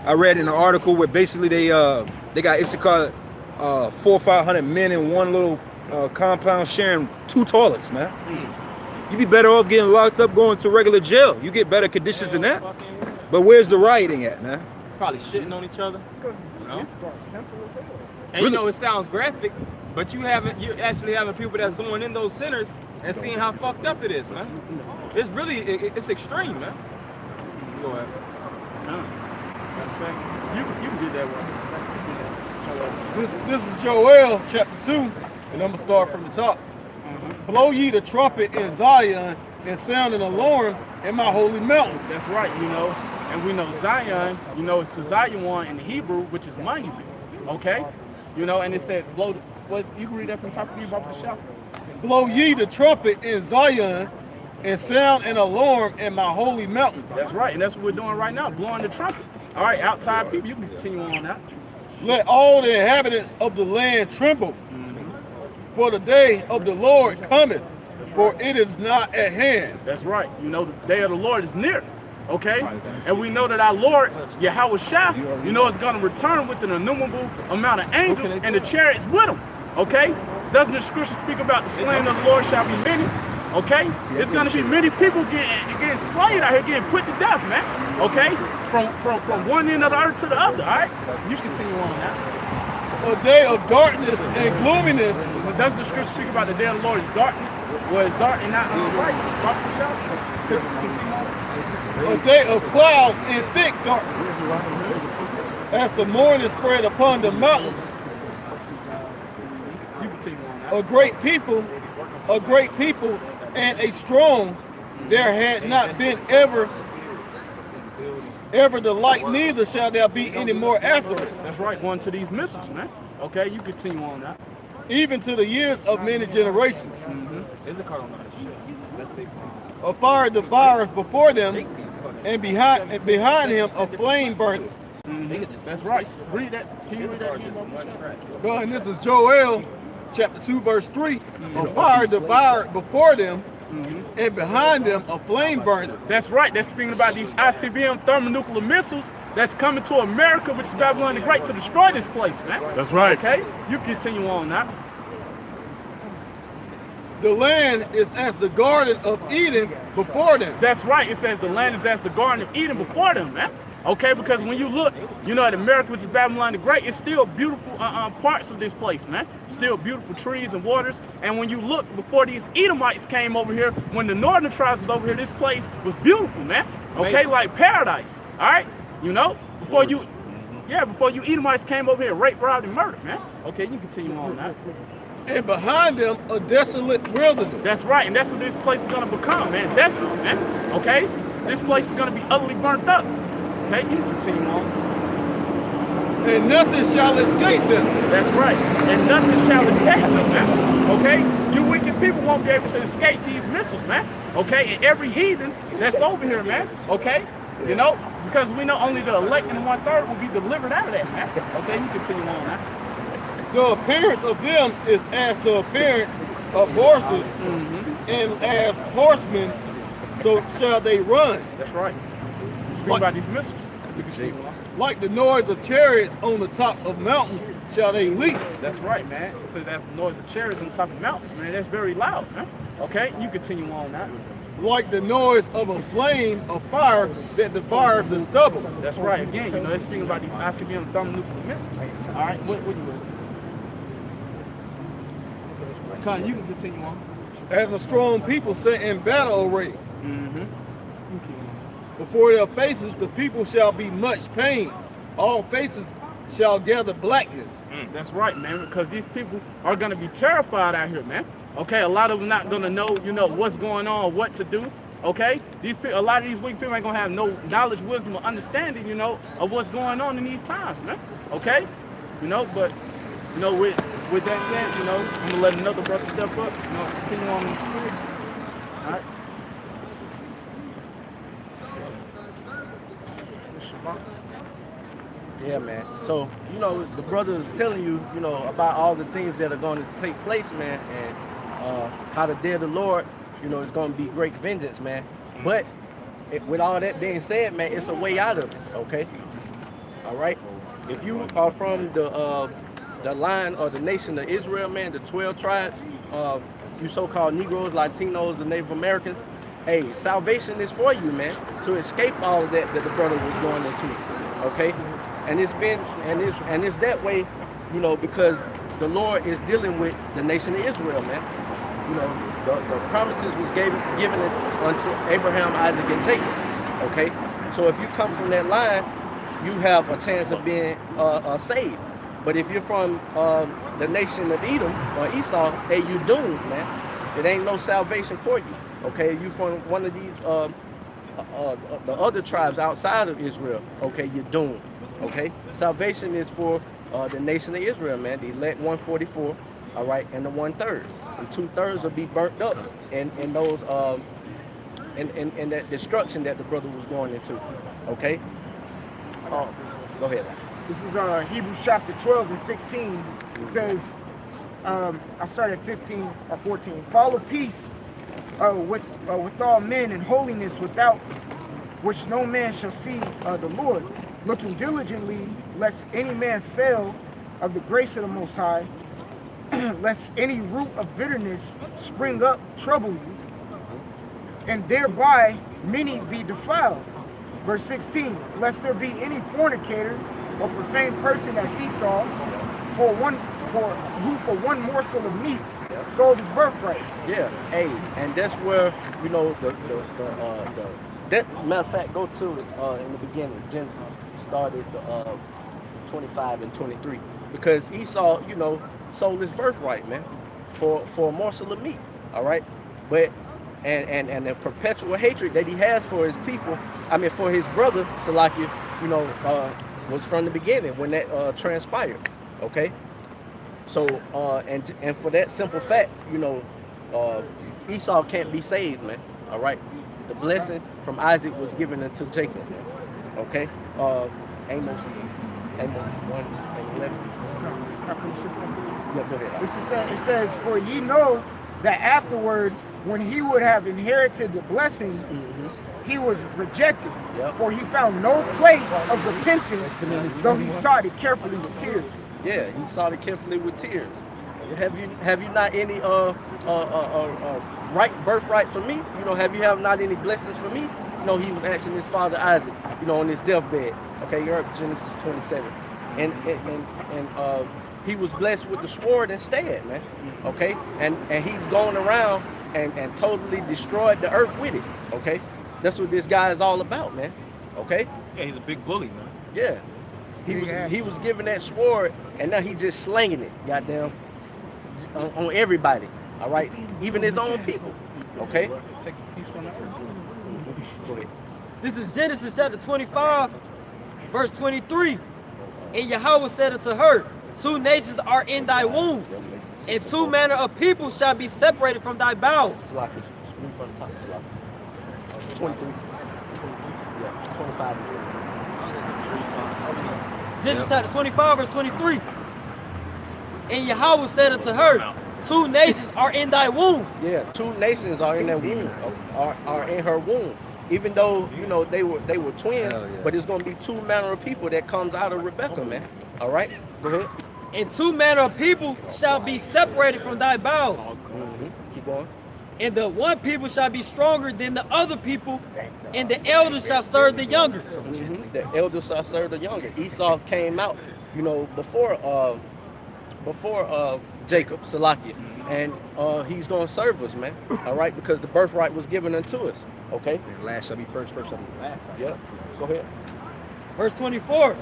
I read in an article where basically they got Issachar 400 or 500 men in one little compound sharing 2 toilets, man. You'd be better off getting locked up, going to regular jail. You get better conditions than that. But where's the rioting at, man? Probably shitting on each other. And it sounds graphic, but you actually having people that's going in those centers and seeing how fucked up it is, man. It's really, it's extreme, man. Go ahead. You can get that one. This is Joel chapter 2, and I'm gonna start from the top. Blow ye the trumpet in Zion and sound an alarm in my holy mountain. That's right, you know. And we know Zion, you know, it's to Zion in the Hebrew, which is monument. Okay? You know, and it said, blow, you can read that from the top of the Bible, shout. Blow ye the trumpet in Zion and sound an alarm in my holy mountain. That's right, and that's what we're doing right now, blowing the trumpet. All right, outside people, you can continue on that. Let all the inhabitants of the land tremble, for the day of the Lord cometh, for it is not at hand. That's right. You know, the day of the Lord is near. Okay? And we know that our Lord, Yahweh Shah, you know, is going to return with an innumerable amount of angels and the chariots with him. Okay? Doesn't the scripture speak about the slaying of the Lord shall be many? Okay? There's going to be many people getting slain out here, getting put to death, man. Okay? From one end of the earth to the other. All right? You continue on now. A day of darkness and gloominess. But doesn't the scripture speak about the day of the Lord is darkness? Well, it's dark and not light. Continue on. A day of clouds and thick darkness. As the morning spread upon the mountains. You continue on that. A great people and a strong, there had not been ever the like, neither shall there be any more after it. That's right, going to these missiles, man. Okay, you continue on that. Even to the years of many generations. A fire devoureth before them, and behind him a flame burneth. That's right. Read that. Can you read that again? Go ahead, and this is Joel chapter 2, verse 3. A fire devoured before them, and behind them a flame burneth. That's right. That's speaking about these ICBM thermonuclear missiles that's coming to America, which is Babylon the Great, to destroy this place, man. That's right. Okay? You continue on now. The land is as the garden of Eden before them. That's right. It says the land is as the garden of Eden before them, man. Okay, because when you look, you know, at America, which is Babylon the Great, it's still beautiful parts of this place, man. Still beautiful trees and waters. And when you look, before these Edomites came over here, when the northern tribes was over here, this place was beautiful, man. Okay, like paradise. All right, you know, before you Edomites came over here, raped, robbed, and murdered, man. Okay, you continue on now. And behind them a desolate wilderness. That's right, and that's what this place is gonna become, man. Desolate, man. Okay, this place is gonna be utterly burnt up. Okay, you can continue on. And nothing shall escape them. That's right. And nothing shall escape them, man. Okay? You wicked people won't be able to escape these missiles, man. Okay? And every heathen that's over here, man. Okay? You know? Because we know only the elect and 1/3 will be delivered out of that, man. Okay? You continue on now. The appearance of them is as the appearance of horses, and as horsemen, so shall they run. That's right. Speak about these missiles. You continue on. Like the noise of chariots on the top of mountains shall they leap. That's right, man. It says that's the noise of chariots on the top of mountains, man. That's very loud, man. Okay? You continue on now. Like the noise of a flame of fire that devoureth the stubble. That's right. Again, you know, they're speaking about these ICBM thermonuclear missiles. All right? What you with? Con, you can continue on. As a strong people set in battle array. Before their faces the people shall be much pain. All faces shall gather blackness. That's right, man, because these people are going to be terrified out here, man. Okay, a lot of them not going to know, you know, what's going on, what to do. Okay, a lot of these weak people ain't going to have no knowledge, wisdom, or understanding, you know, of what's going on in these times, man. Okay, you know, but, you know, with that said, you know, I'm going to let another brother step up, you know, continue on in the spirit. All right. Yeah, man. So, you know, the brother is telling you, you know, about all the things that are going to take place, man, and how the day of the Lord, you know, is going to be great vengeance, man. But with all that being said, man, it's a way out of it, okay? All right? If you are from the line or the nation of Israel, man, the 12 tribes, you so-called Negroes, Latinos, and Native Americans, hey, salvation is for you, man, to escape all of that the brother was going into, okay? And it's been, and it's that way, you know, because the Lord is dealing with the nation of Israel, man. You know, the promises was given unto Abraham, Isaac, and Jacob, okay? So if you come from that line, you have a chance of being saved, But if you're from the nation of Edom or Esau, hey, you doomed, man. It ain't no salvation for you. Okay, you from one of these the other tribes outside of Israel, okay, you're doomed. Okay, salvation is for the nation of Israel, man. The elect 144, all right, and the 1/3. The 2/3 will be burnt up in those in that destruction that the brother was going into. Okay, go ahead. This is Hebrews chapter 12 and 16. It says, I start at 15 or 14. Follow peace with all men and holiness, without which no man shall see the Lord, looking diligently lest any man fail of the grace of the Most High, lest any root of bitterness spring up, trouble you, and thereby many be defiled. Verse 16, lest there be any fornicator or profane person as Esau, who for one morsel of meat sold his birthright. Yeah, hey, and that's where, you know, that matter of fact, go to it in the beginning. Genesis started 25 and 23, because Esau, you know, sold his birthright, man, for a morsel of meat. All right, but and the perpetual hatred that he has for his people, I mean for his brother Salakia, you know, was from the beginning when that transpired. Okay, so and for that simple fact, you know, Esau can't be saved, man. All right, the blessing from Isaac was given unto Jacob. Okay, Amos 1:11. Yeah, go ahead. It says, for ye know that afterward, when he would have inherited the blessing, he was rejected. Yep. For he found no place of repentance, though he sought it carefully with tears. Yeah, he sought it carefully with tears. Have you not any birthright for me? You know, have you not any blessings for me? You know, he was asking his father Isaac, you know, on his deathbed. Okay, you heard Genesis 27, and he was blessed with the sword instead, man. Okay, and he's going around and totally destroyed the earth with it. Okay, that's what this guy is all about, man. Okay. Yeah, he's a big bully, man. Yeah, he was given that sword, and now he just slinging it, goddamn, on everybody. All right, even his own people. Okay. Take a piece from the earth. Go ahead. This is Genesis chapter 25, verse 23. And Yahweh said unto her, 2 nations are in thy womb, and 2 manner of people shall be separated from thy bowels. 23. Yeah, 25. Genesis chapter 25, verse 23. And Yahweh said unto her, 2 nations are in thy womb. Yeah, 2 nations are in that womb, are in her womb. Even though, you know, they were twins, but it's gonna be 2 manner of people that comes out of Rebecca, man. All right, go ahead. And 2 manner of people shall be separated from thy bowels. Keep going. And the one people shall be stronger than the other people, and the elder shall serve the younger. The elder shall serve the younger. Esau came out, you know, before Jacob, Salakia, and he's gonna serve us, man. All right, because the birthright was given unto us. Okay. And last shall be first, first shall be last. Yep. Go ahead. Verse 24.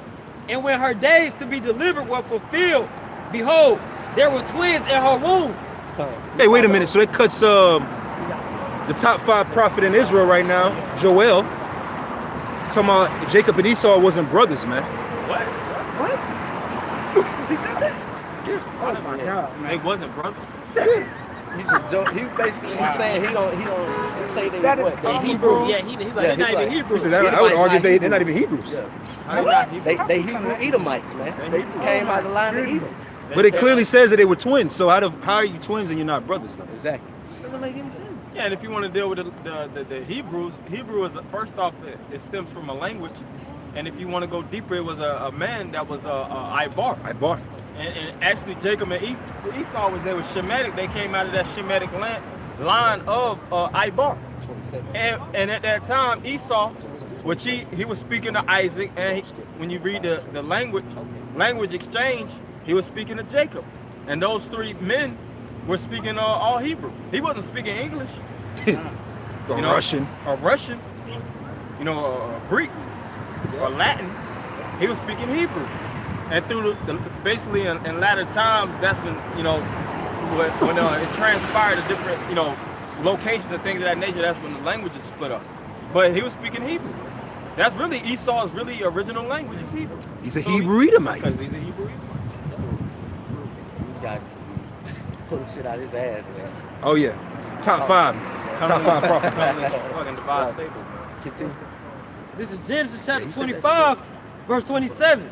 And when her days to be delivered were fulfilled, behold, there were twins in her womb. Hey, wait a minute. So it cuts the top 5 prophet in Israel right now, Joel. Talking about Jacob and Esau wasn't brothers, man. What? He said that? Oh my God, man. They wasn't brothers. He basically he's saying he don't say they That is- what? They They Hebrew. Yeah, he's like, they're not even Hebrew. He said, I would argue they're not even Hebrews. They Hebrew Edomites, man. They came out of the line of Edom. But it clearly says that they were twins. So how are you twins and you're not brothers, though? Exactly. Doesn't make any sense. Yeah, and if you want to deal with the Hebrews, Hebrew is first off it stems from a language, and if you want to go deeper, it was a man that was Ibar. Ibar. And actually, Jacob and Esau they were Shemitic. They came out of that Shemitic line of Ibar. And at that time, Esau, which he was speaking to Isaac, and when you read the language exchange, he was speaking to Jacob. And those 3 men were speaking all Hebrew. He wasn't speaking English. Russian. Or Russian. You know, Greek or Latin. He was speaking Hebrew. And through basically in latter times, that's when, you know, when it transpired to different, you know, locations and things of that nature, that's when the languages split up. But he was speaking Hebrew. That's really Esau's really original language is Hebrew. He's a Hebrew Edomite. Because he's a Hebrew Edomite. This guy pulling shit out his ass, man. Oh yeah, top five prophets. Fucking divide stable, man. Continue. This is Genesis chapter 25, verse 27.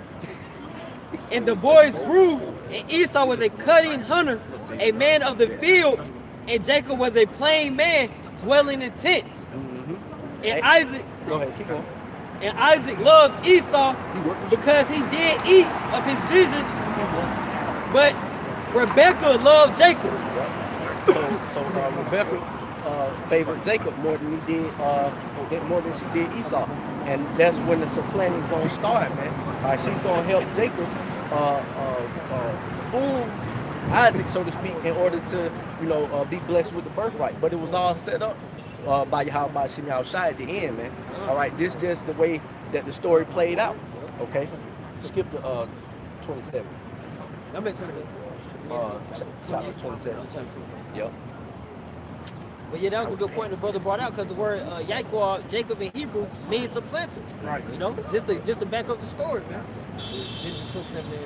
And the boys grew, and Esau was a cutting hunter, a man of the field, and Jacob was a plain man dwelling in tents. And Isaac, Go ahead, keep going. and Isaac loved Esau because he did eat of his vision, but Rebekah loved Jacob. So Rebecca favored Jacob more than he did, more than she did Esau, and that's when the supplanting is gonna start, man. All right, she's gonna help Jacob fool Isaac, so to speak, in order to, you know, be blessed with the birthright. But it was all set up by Yahweh Shai at the end, man. All right, this just the way that the story played out. Okay, skip to 27. I'm at 27. Chapter 27. Yep. But yeah, that was a good point the brother brought out, because the word Yaquah, Jacob in Hebrew, means supplanter. Right. You know, just to back up the story, man. Genesis 27. You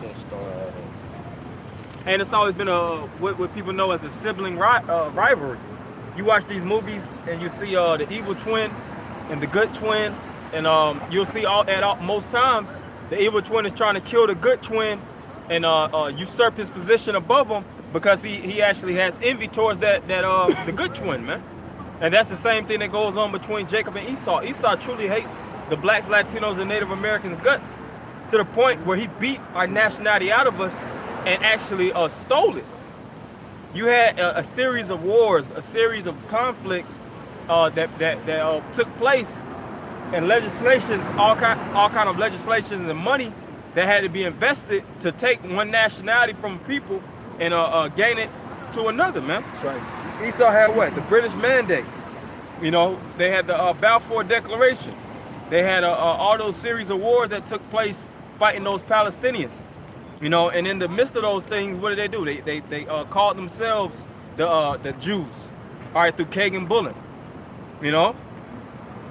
can start. And it's always been what people know as a sibling rivalry. You watch these movies and you see the evil twin and the good twin, and you'll see most times the evil twin is trying to kill the good twin and usurp his position above him, because he actually has envy towards the good twin, man. And that's the same thing that goes on between Jacob and Esau. Esau truly hates the blacks, Latinos, and Native Americans guts, to the point where he beat our nationality out of us and actually stole it. You had a series of wars, a series of conflicts that took place, and legislations, all kind of legislations and money that had to be invested to take one nationality from a people and gain it to another, man. That's right. Esau had what? The British Mandate. You know, they had the Balfour Declaration. They had all those series of wars that took place fighting those Palestinians. You know, and in the midst of those things, what did they do? They called themselves the Jews, all right, through Kagan Bullen, you know?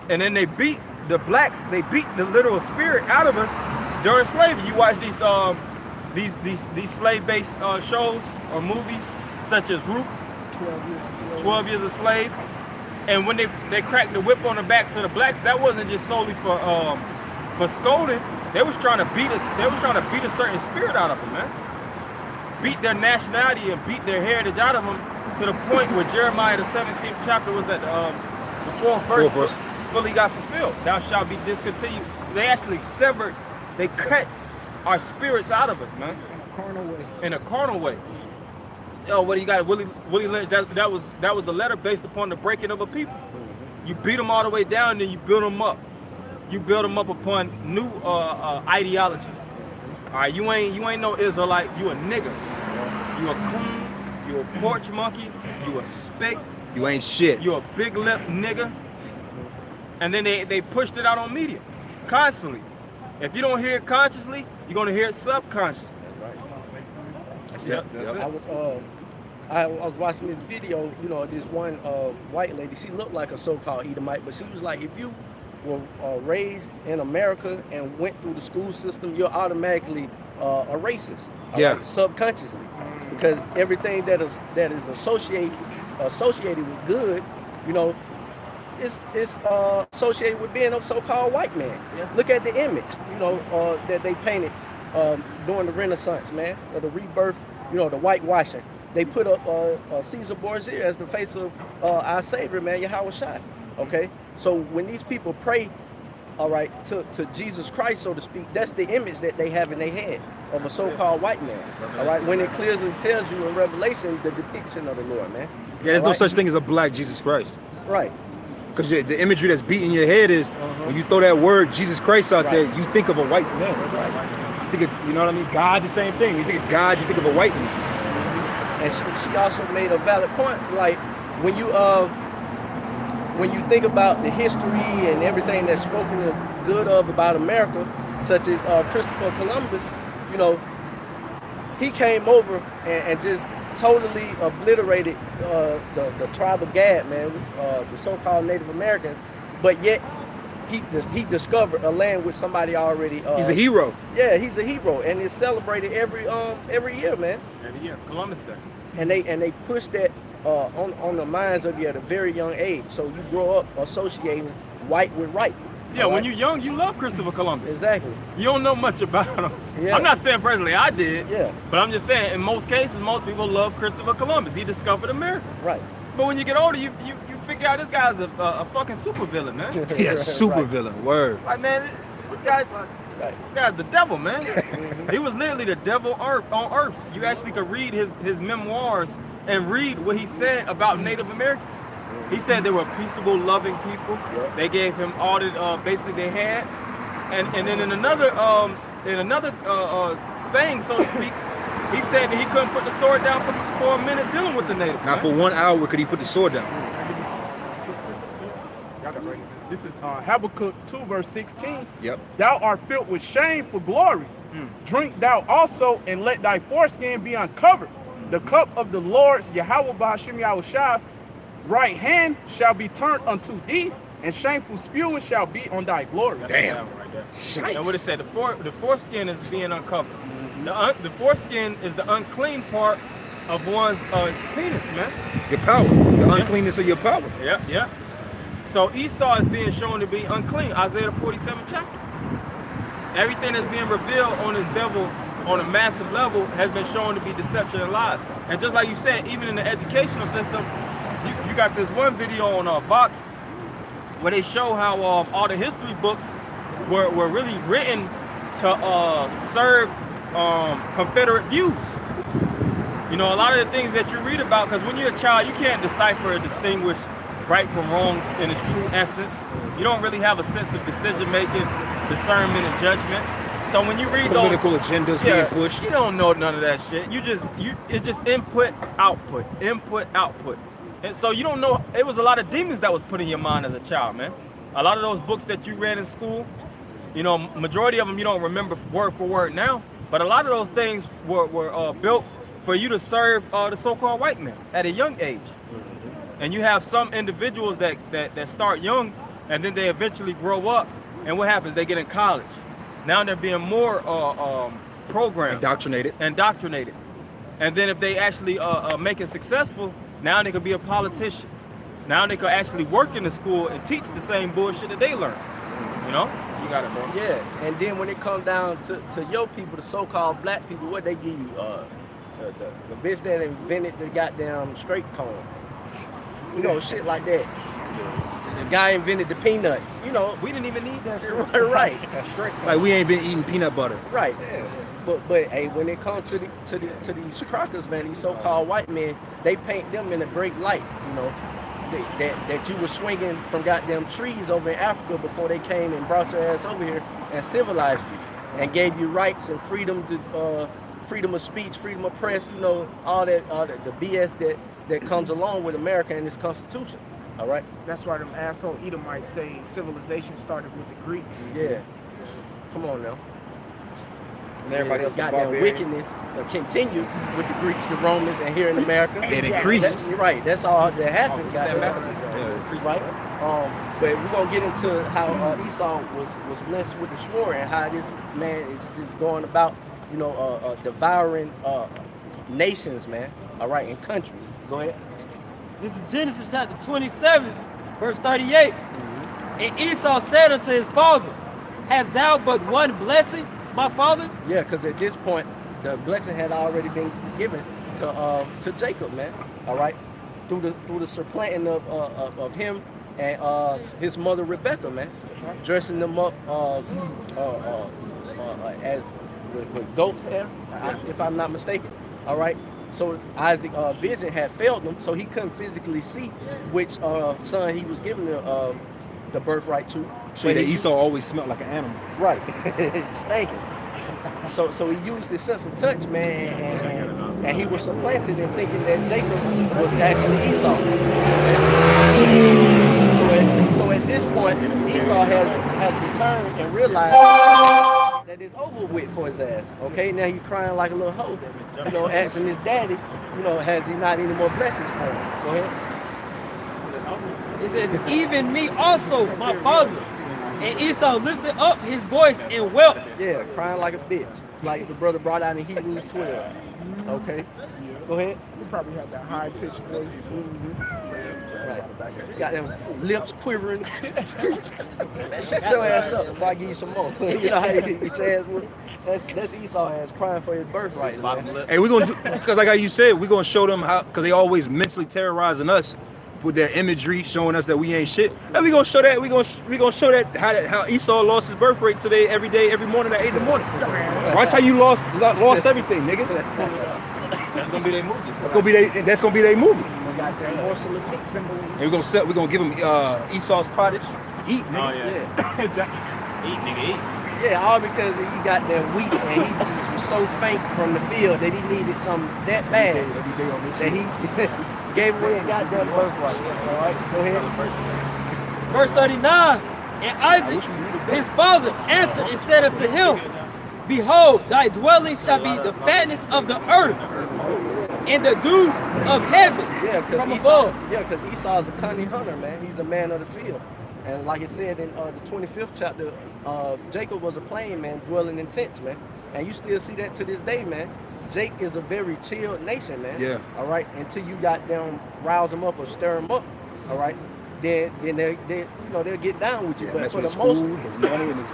And then they beat the blacks, they beat the literal spirit out of us during slavery. You watch these slave-based shows or movies, such as Roots, 12 Years a Slave. And when they cracked the whip on the backs of the blacks, that wasn't just solely for scolding. They was trying to beat us. They was trying to beat a certain spirit out of them, man. Beat their nationality and beat their heritage out of them, to the point where Jeremiah the 17th chapter was that the fourth verse fully got fulfilled. Thou shalt be discontinued. They actually severed. They cut our spirits out of us, man. In a carnal way. Yo, what do you got? Willie Lynch. That was the letter based upon the breaking of a people. You beat them all the way down, and then you build them up. You build them up upon new ideologies. All right, you ain't no Israelite. You a nigga. You a coon. You a porch monkey. You a spick. You ain't shit. You a big lip nigga. And then they pushed it out on media constantly. If you don't hear it consciously, you're gonna hear it subconsciously. That's right. That's it. I was watching this video. You know, this one white lady. She looked like a so-called Edomite, but she was like, if you were raised in America and went through the school system, you're automatically a racist, right? Subconsciously, because everything that is associated with good, you know, it's associated with being a so-called white man. Yeah. Look at the image, you know, that they painted during the Renaissance, man, or the rebirth, you know, the whitewashing. They put up Caesar Borgia as the face of our Savior, man, Yahweh Shai. Okay, so when these people pray, all right, to Jesus Christ, so to speak, that's the image that they have in their head of a so-called white man. All right, when it clearly tells you in Revelation the depiction of the Lord, man. Yeah, there's no such thing as a black Jesus Christ. Right. Because the imagery that's beating your head is when you throw that word Jesus Christ out there, you think of a white man. That's right. You think of, you know what I mean? God, the same thing. You think of God, you think of a white man. And she also made a valid point, like when you think about the history and everything that's spoken good of about America, such as Christopher Columbus, you know, he came over and just totally obliterated the tribe of Gad, man, the so-called Native Americans, but yet he discovered a land with somebody already. He's a hero. Yeah, he's a hero, and it's celebrated every year, man. Every year, Columbus Day. And they push that on the minds of you at a very young age, so you grow up associating white with right. Yeah, when you're young, you love Christopher Columbus. Exactly. You don't know much about him. Yeah. I'm not saying personally I did, Yeah. but I'm just saying in most cases, most people love Christopher Columbus. He discovered America. Right. But when you get older, you figure out this guy's a fucking supervillain, man. Yeah, super villain. Word. Like, man, this guy's the devil, man. He was literally the devil on earth. You actually could read his memoirs and read what he said about Native Americans. He said they were peaceable, loving people. Yep. They gave him all that basically they had, and then in another saying, so to speak, he said that he couldn't put the sword down for a minute dealing with the natives. Now, for 1 hour, could he put the sword down? This is Habakkuk 2 verse 16. Yep. Thou art filled with shame for glory. Drink thou also, and let thy foreskin be uncovered. The cup of the Lord's Yahweh Ba'ashim Yahushua's right hand shall be turned unto thee, and shameful spewing shall be on thy glory. Damn. And what it said, the foreskin is being uncovered. The foreskin is the unclean part of one's penis, man. Your power. The uncleanness of your power. Yeah, yeah. So Esau is being shown to be unclean. Isaiah 47 chapter. Everything that's being revealed on this devil on a massive level has been shown to be deception and lies. And just like you said, even in the educational system, you got this one video on Vox where they show how all the history books were really written to serve Confederate views. You know, a lot of the things that you read about, because when you're a child, you can't decipher or distinguish right from wrong in its true essence. You don't really have a sense of decision making, discernment, and judgment. So when you read political agendas being pushed, you don't know none of that shit. It's just input, output, input, output. And so you don't know. It was a lot of demons that was put in your mind as a child, man. A lot of those books that you read in school, you know, majority of them you don't remember word for word now, but a lot of those things were built for you to serve the so-called white man at a young age. And you have some individuals that start young, and then they eventually grow up, and what happens? They get in college. Now they're being more programmed. Indoctrinated. And then if they actually make it successful, now they could be a politician. Now they could actually work in the school and teach the same bullshit that they learned. You know? You got it, bro. Yeah, and then when it comes down to your people, the so-called black people, what they give you? The bitch that invented the goddamn straight cone. You know, shit like that. The guy invented the peanut. You know, we didn't even need that shit. Right. Like we ain't been eating peanut butter. Right. But hey, when it comes to these crackers, man, these so-called white men, they paint them in a great light. You know, that you were swinging from goddamn trees over in Africa before they came and brought your ass over here and civilized you and gave you rights and freedom to freedom of speech, freedom of press. You know, all that the BS that comes along with America and its Constitution. All right. That's why them asshole Edomites say civilization started with the Greeks. Yeah. Come on now. And everybody else got that wickedness continued with the Greeks, the Romans, and here in America. It increased. You're right. That's all that happened. Right. But we're gonna get into how Esau was blessed with the sword and how this man is just going about, you know, devouring nations, man. All right, and countries. Go ahead. This is Genesis chapter 27, verse 38. And Esau said unto his father, hast thou but one blessing, my father? Yeah, because at this point, the blessing had already been given to Jacob, man. All right, through the supplanting of him and his mother Rebecca, man, dressing them up as with goat's hair, if I'm not mistaken. All right. So Isaac's vision had failed him, so he couldn't physically see which son he was giving the birthright to. So that Esau always smelled like an animal. Right, stinking. So he used his sense of touch, man, and he was supplanted in thinking that Jacob was actually Esau. So at this point, Esau has returned and realized thought that it's over with for his ass. Okay, now he crying like a little hoe. You know, asking his daddy, you know, has he not any more blessings for him? Go ahead. It says, even me also, my father. And Esau lifted up his voice and wept. Yeah, crying like a bitch, like the brother brought out in Hebrews 12. Okay, go ahead. You probably have that high pitched voice. Right. Got them lips quivering. Man, shut your ass up before I give you some more. You know how you get your ass with? That's Esau ass crying for his birthright. Hey, we're gonna do, because like how you said, we're gonna show them how, because they always mentally terrorizing us with their imagery, showing us that we ain't shit. And we gonna show that, we gonna show that how Esau lost his birthright today, every day, every morning at 8 in the morning. Watch how you lost everything, nigga. That's gonna be their movie. That's gonna be their movie. And And we're gonna give them Esau's pottage. Eat, nigga. Oh yeah. Eat, nigga, eat. yeah, all because he got that wheat and he just was so faint from the field that he needed something that bad that he gave away and got that birthright. All right, go ahead. Verse 39. And Isaac, his father, answered and said unto him, behold, thy dwelling shall be the fatness of the earth and the dew of heaven from above. Because Esau is a cunning hunter, man. He's a man of the field. And like it said in the 25th chapter, Jacob was a plain man dwelling in tents, man. And you still see that to this day, man. Jake is a very chilled nation, man. Yeah. All right. Until you got them rouse them up or stir them up. All right. Then they they'll get down with you. Yeah, but mess for with the his most food, his money, and his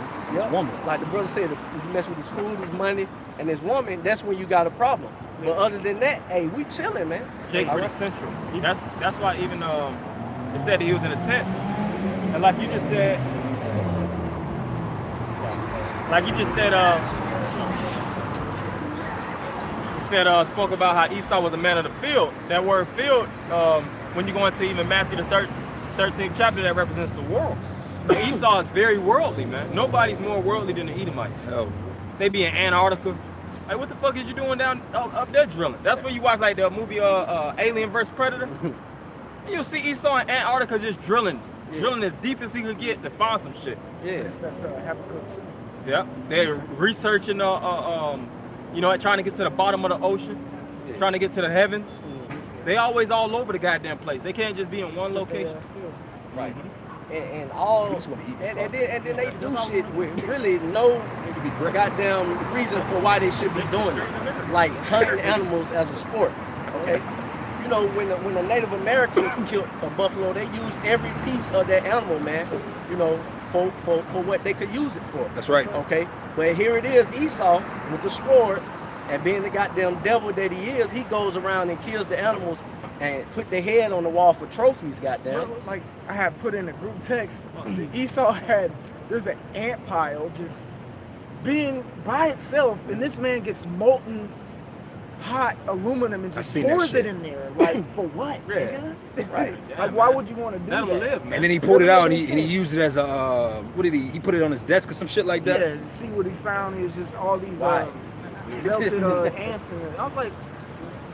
woman. like the brother said, if you mess with his food, his money, and his woman, that's when you got a problem. But other than that, hey, we chilling, man. Jake pretty central. That's why even it said that he was in a tent. And like you just said, spoke about how Esau was a man of the field. That word field, when you go into even Matthew the 13th chapter, that represents the world. But Esau is very worldly, man. Nobody's more worldly than the Edomites. Oh. They be in Antarctica. Like, what the fuck is you doing down up there drilling? That's where you watch like the movie Alien vs Predator. You'll see Esau in Antarctica just drilling as deep as he could get to find some shit. Yeah. That's Habakkuk too. Yeah, they're researching, trying to get to the bottom of the ocean, trying to get to the heavens. They always all over the goddamn place. They can't just be in one location. Right. And then they do shit with really no goddamn reason for why they should be doing it. Like hunting animals as a sport. Okay. You know, when the Native Americans killed a buffalo, they used every piece of that animal, man. You know, for what they could use it for. That's right. Okay. But here it is, Esau with the sword, and being the goddamn devil that he is, he goes around and kills the animals and put their head on the wall for trophies, goddamn. Like I had put in a group text, Esau there's an ant pile just being by itself, and this man gets molten hot aluminum and just pours it in there. Like, for what, nigga? Right. Like, why would you want to do that? Live, man. And then he pulled it out and he used it as a what did he put it on his desk or some shit like that? Yeah, see what he found is just all these melted ants, and I was like,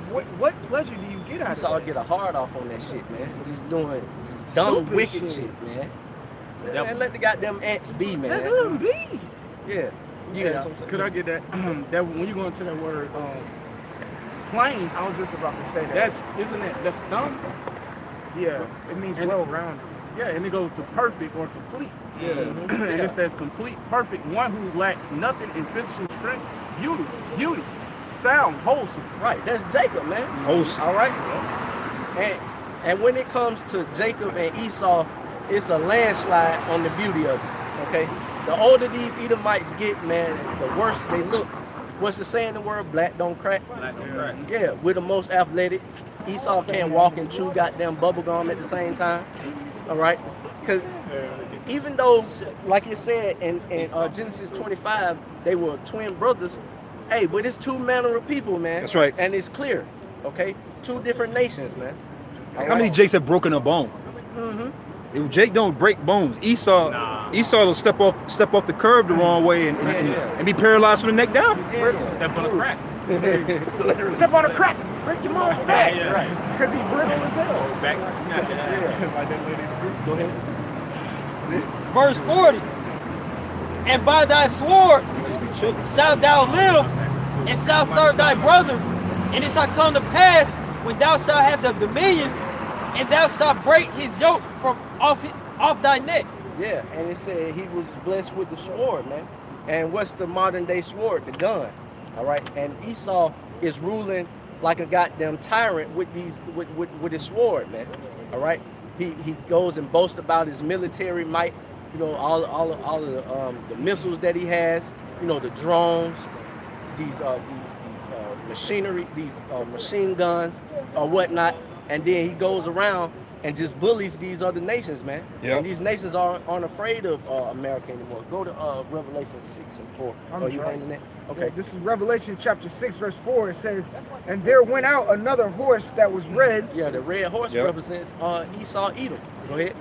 what pleasure do you get out of Esau that? get a hard off on that shit, man. Just doing dumb, Stupid wicked shit. shit, man. And let the goddamn ants be, man. Let them be. Yeah. Could I get that? That when you go into that word plain, I was just about to say that. That's dumb. Yeah, it means well-rounded. Yeah, and it goes to perfect or complete. Yeah. And it says complete, perfect, one who lacks nothing in physical strength, beauty, sound, wholesome. Right, that's Jacob, man. Wholesome. All right. And when it comes to Jacob and Esau, it's a landslide on the beauty of it. Okay. The older these Edomites get, man, the worse they look. What's the saying in the word? Black don't crack. Black don't crack. Yeah, we're the most athletic. Esau can't walk and chew goddamn bubble gum at the same time. All right? Because even though, like it said in Genesis 25, they were twin brothers, hey, but it's two manner of people, man. That's right. And it's clear, okay? Two different nations, man. How many Jakes have broken a bone? If Jake don't break bones. Esau will step off the curb the wrong way and be paralyzed from the neck down. Step on a crack. Step on a crack, break your mom's back. Yeah. Right. Because he brittle as hell. Back to snap it. Verse 40. And by thy sword shalt thou live, and shalt serve thy brother. And it shall come to pass, when thou shalt have the dominion, and thou shalt break his yoke from off thy neck. Yeah, and it said he was blessed with the sword, man. And what's the modern day sword? The gun. All right. And Esau is ruling like a goddamn tyrant with with his sword, man. All right. He goes and boasts about his military might. You know, all of the missiles that he has. You know, the drones, these machinery, these machine guns or whatnot. And then he goes around and just bullies these other nations, man. Yep. And these nations aren't afraid of America anymore. Go to Revelation 6 and 4. Are you finding that? Okay. Yeah, this is Revelation chapter 6, verse 4. It says, and there went out another horse that was red. Yeah, the red horse represents Esau, Edom. Go ahead.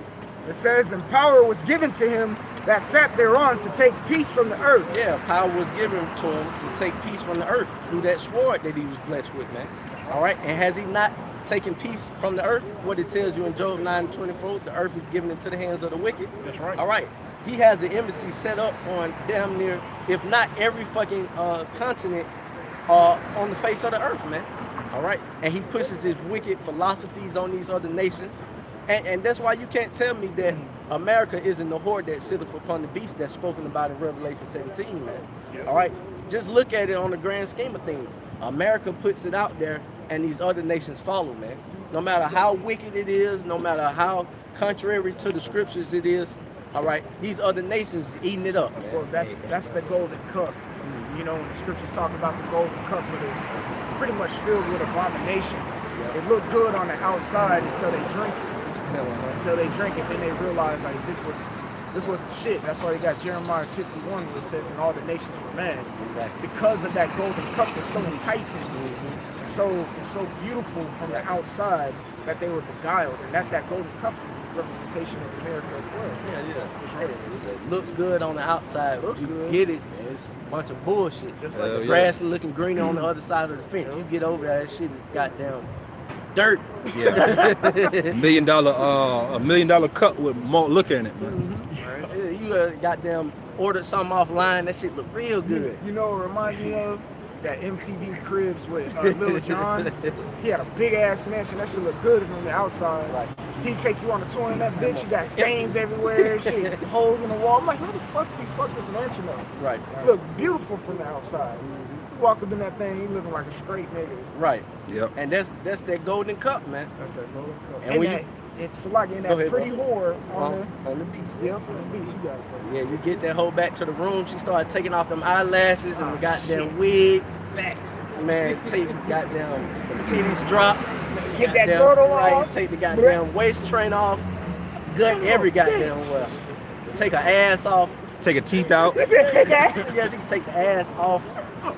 It says, and power was given to him that sat thereon to take peace from the earth. Yeah, power was given to him to take peace from the earth through that sword that he was blessed with, man. All right. And has he not taking peace from the earth? What it tells you in Job 9:24, the earth is given into the hands of the wicked. That's right. All right. He has an embassy set up on damn near, if not every fucking continent on the face of the earth, man. All right. And he pushes his wicked philosophies on these other nations. And that's why you can't tell me that America isn't the horde that sitteth upon the beast that's spoken about in Revelation 17, man. All right. Just look at it on the grand scheme of things. America puts it out there, and these other nations follow, man. No matter how wicked it is, no matter how contrary to the scriptures it is, all right, these other nations eating it up, man. Well, that's the golden cup. You know, when the scriptures talk about the golden cup, but it's pretty much filled with abomination. It looked good on the outside until they drink it. Until they drink it, then they realize like this wasn't shit. That's why they got Jeremiah 51 where it says, and all the nations were mad. Exactly. Because of that golden cup that's so enticing. So it's so beautiful from the outside that they were beguiled. And that golden cup is a representation of America as well. Yeah. It looks good on the outside. Looks you good. get it, man. It's a bunch of bullshit. Just like the grass is looking green on the other side of the fence. You get over there, that shit is goddamn dirt. Yeah. a $1 million cup with malt liquor in it, man. You goddamn ordered something offline, that shit look real good. You know what it reminds me of? That MTV Cribs with Lil Jon. He had a big ass mansion. That shit look good from the outside. Right. He take you on a tour in that bitch. You got stains everywhere, shit, holes in the wall. I'm like, how the fuck do you fuck this mansion up? Right. Look beautiful from the outside. You walk up in that thing, you looking like a straight nigga. Right. Yep. And that's that golden cup, man. That's that golden cup. And And when that, it's like in Go that ahead, pretty bro. whore On the beast. Yep, on the beach. You got it. Yeah, you get that hoe back to the room. She started taking off them eyelashes and the goddamn wig. Facts. Man, take the goddamn the titties drop. Take that Goddamn- girdle right, off. Take the goddamn waist train off. Gut every goddamn well. Take her ass off. Take her teeth out. Take that Yeah, she can take the ass off.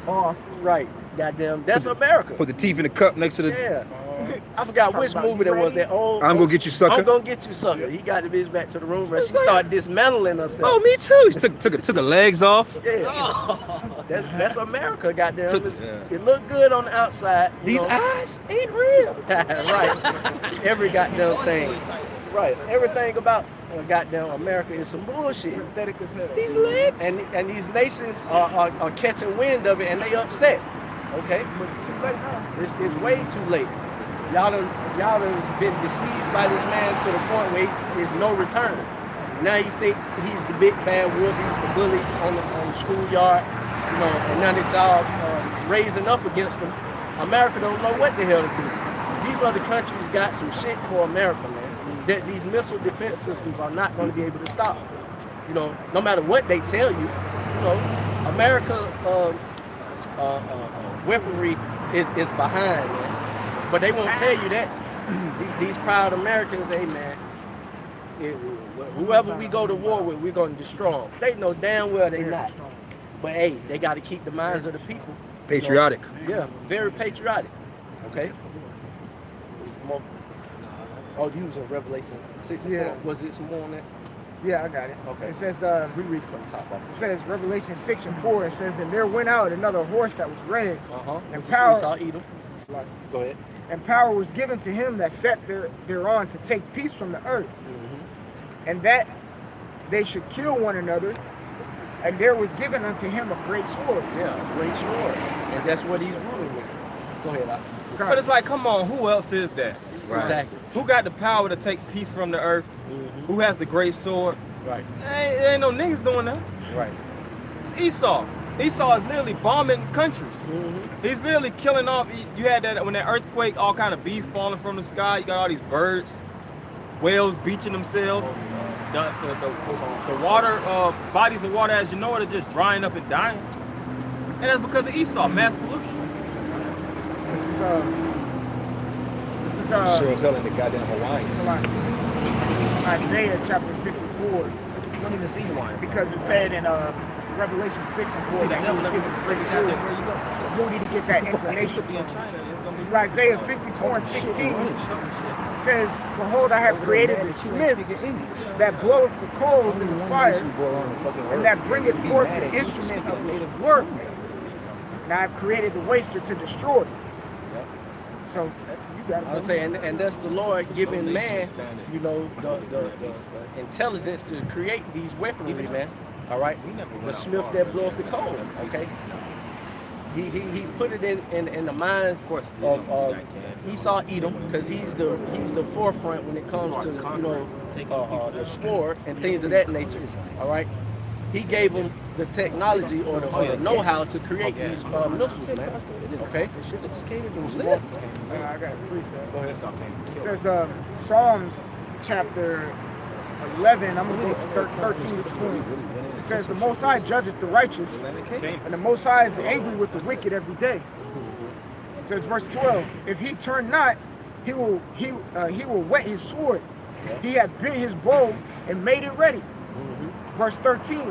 off. Right. Goddamn. That's America. Put the teeth in the cup next to the. Yeah. I forgot which about movie that was. you That old. I'm gonna get you, sucker. I'm gonna get you, sucker. He got the bitch back to the room, but she started dismantling herself. Oh, me too. She took her legs off. Yeah. That's America, goddamn. Yeah. It looked good on the outside. you These know. eyes ain't real. Right. Every goddamn thing. Right. Everything about goddamn America is some bullshit. Synthetic as hell. These legs. And these nations are catching wind of it and they upset. Okay? But it's too late now. It's way too late. Y'all done been deceived by this man to the point where there's no return. Now he thinks he's the big bad wolf, he's the bully on the schoolyard, you know, and now that y'all raising up against him, America don't know what the hell to do. These other countries got some shit for America, man, that these missile defense systems are not going to be able to stop. You know, no matter what they tell you, you know, America weaponry is behind, man. But they won't tell you that. These proud Americans, hey man, whoever we go to war with, we're going to destroy them. They know damn well they not. But hey, they got to keep the minds of the people. Patriotic. Yeah, very patriotic. Okay. Oh, you was in Revelation 64. Yeah. Was it some more on that? Yeah, I got it. Okay. It says, Reread it from the top up. it says Revelation 6 and 4. It says, and there went out another horse that was red, And power- Esau, Edom. Go ahead. and power was given to him that sat thereon to take peace from the earth, and that they should kill one another, And there was given unto him a great sword. Yeah, a great sword. And that's what he's ruling with. Go ahead, Doc. But it's like, come on, who else is that? Right. Exactly. Who got the power to take peace from the earth? Who has the great sword? Right. There ain't no niggas doing that. Right. It's Esau. Esau is literally bombing countries. He's literally killing off. You had that when that earthquake, all kind of beasts falling from the sky. You got all these birds, whales beaching themselves. The water, bodies of water, as you know it, are just drying up and dying. And that's because of Esau, mass pollution. This is Sure as hell in the goddamn Hawaiians. Isaiah chapter 54. You don't even see Hawaiians. Because it said in Revelation 6 and 4 that he was given a great sword. You need to get that inclination from. This is Isaiah 54 and 16. It says, behold, I have created the smith that bloweth the coals in the fire, and that bringeth forth the instrument of his work. And I have created the waster to destroy. So you got I would say, and that's the Lord giving man, you know, the intelligence to create these weaponry, man. All right, the smith that blows the coal. Okay, he put it in the minds of Esau Edom, because he's the forefront when it comes to, you know, the sword and things of that nature. All right, he gave them the technology or the know-how to create these missiles, man. Okay, I got a precept. Go ahead. It says Psalms chapter 11, I'm going to go to 13 to 20. It says, the Most High judgeth the righteous, and the Most High is angry with the wicked every day. It says, verse 12, if he turn not, he will whet his sword. He hath bent his bow and made it ready. Verse 13,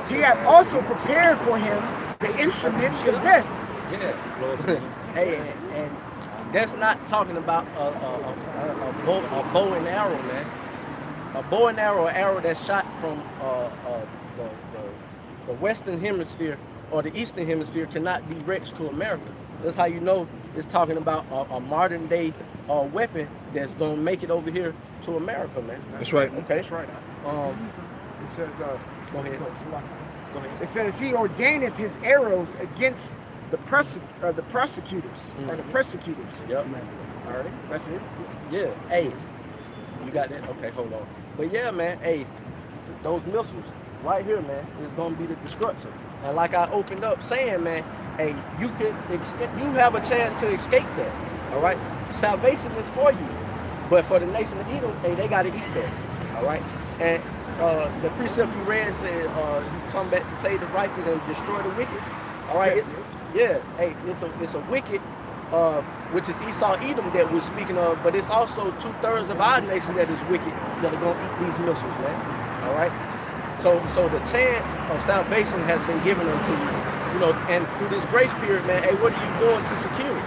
he hath also prepared for him the instruments of death. Yeah. Hey, and that's not talking about a bow and arrow, man. A bow and arrow that's shot from the Western Hemisphere or the Eastern Hemisphere cannot be reached to America. That's how you know it's talking about a modern day weapon that's gonna make it over here to America, man. That's right. Okay. That's right. It says, Go ahead. Go ahead. It says, he ordaineth his arrows against the prosecutors or the persecutors. Yep. All right, that's it. Yeah. Hey, you got that? Okay, hold on. But yeah, man. Hey, those missiles right here, man, is gonna be the destruction. And like I opened up saying, man, hey, you can escape. You have a chance to escape that. All right. Salvation is for you, but for the nation of Edom, hey, they gotta eat that. All right. And the precept you read said, you come back to save the righteous and destroy the wicked. All right. Yeah. Hey, it's a wicked, which is Esau Edom that we're speaking of, but it's also 2/3 of our nation that is wicked that are gonna eat these missiles, man. All right. So the chance of salvation has been given unto you, you know, and through this grace period, man. Hey, what are you doing to secure it?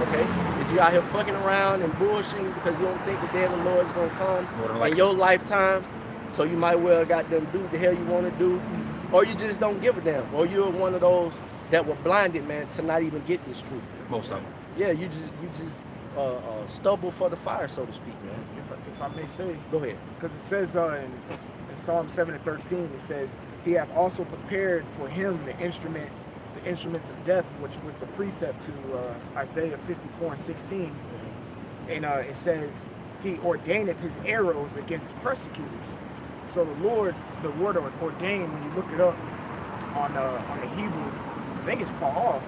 Okay, is you out here fucking around and bullshitting because you don't think the day of the Lord is gonna come in your lifetime? So you might well got them do the hell you want to do, or you just don't give a damn, or you're one of those that were blinded, man, to not even get this truth. Most of them. Yeah, you just stubble for the fire, so to speak, man. If I may say, Go ahead. because it says in Psalm 7 and 13, it says, he hath also prepared for him the instruments of death, which was the precept to Isaiah 54 and 16. And it says, he ordaineth his arrows against the persecutors. So the word ordain, when you look it up on the Hebrew, I think it's pa'al,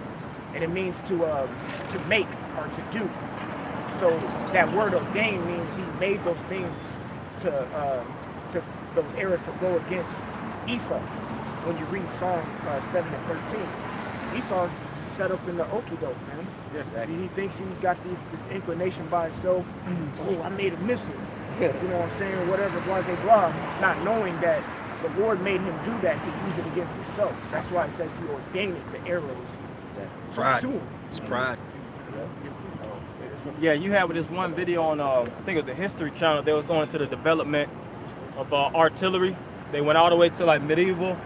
and it means to make or to do. So that word ordain means he made those things to those arrows to go against Esau. When you read Psalm 7 and 13, Esau's set up in the okie doke, man. Exactly. He thinks he got this inclination by himself. Oh, I made a missile. You know what I'm saying? Whatever, blah, blah, blah. Not knowing that the Lord made him do that to use it against himself. That's why it says he ordained the arrows Pride. to him. It's pride. Yeah, you have this one video on, I think it was the History Channel. They was going to the development of artillery. They went all the way to like medieval,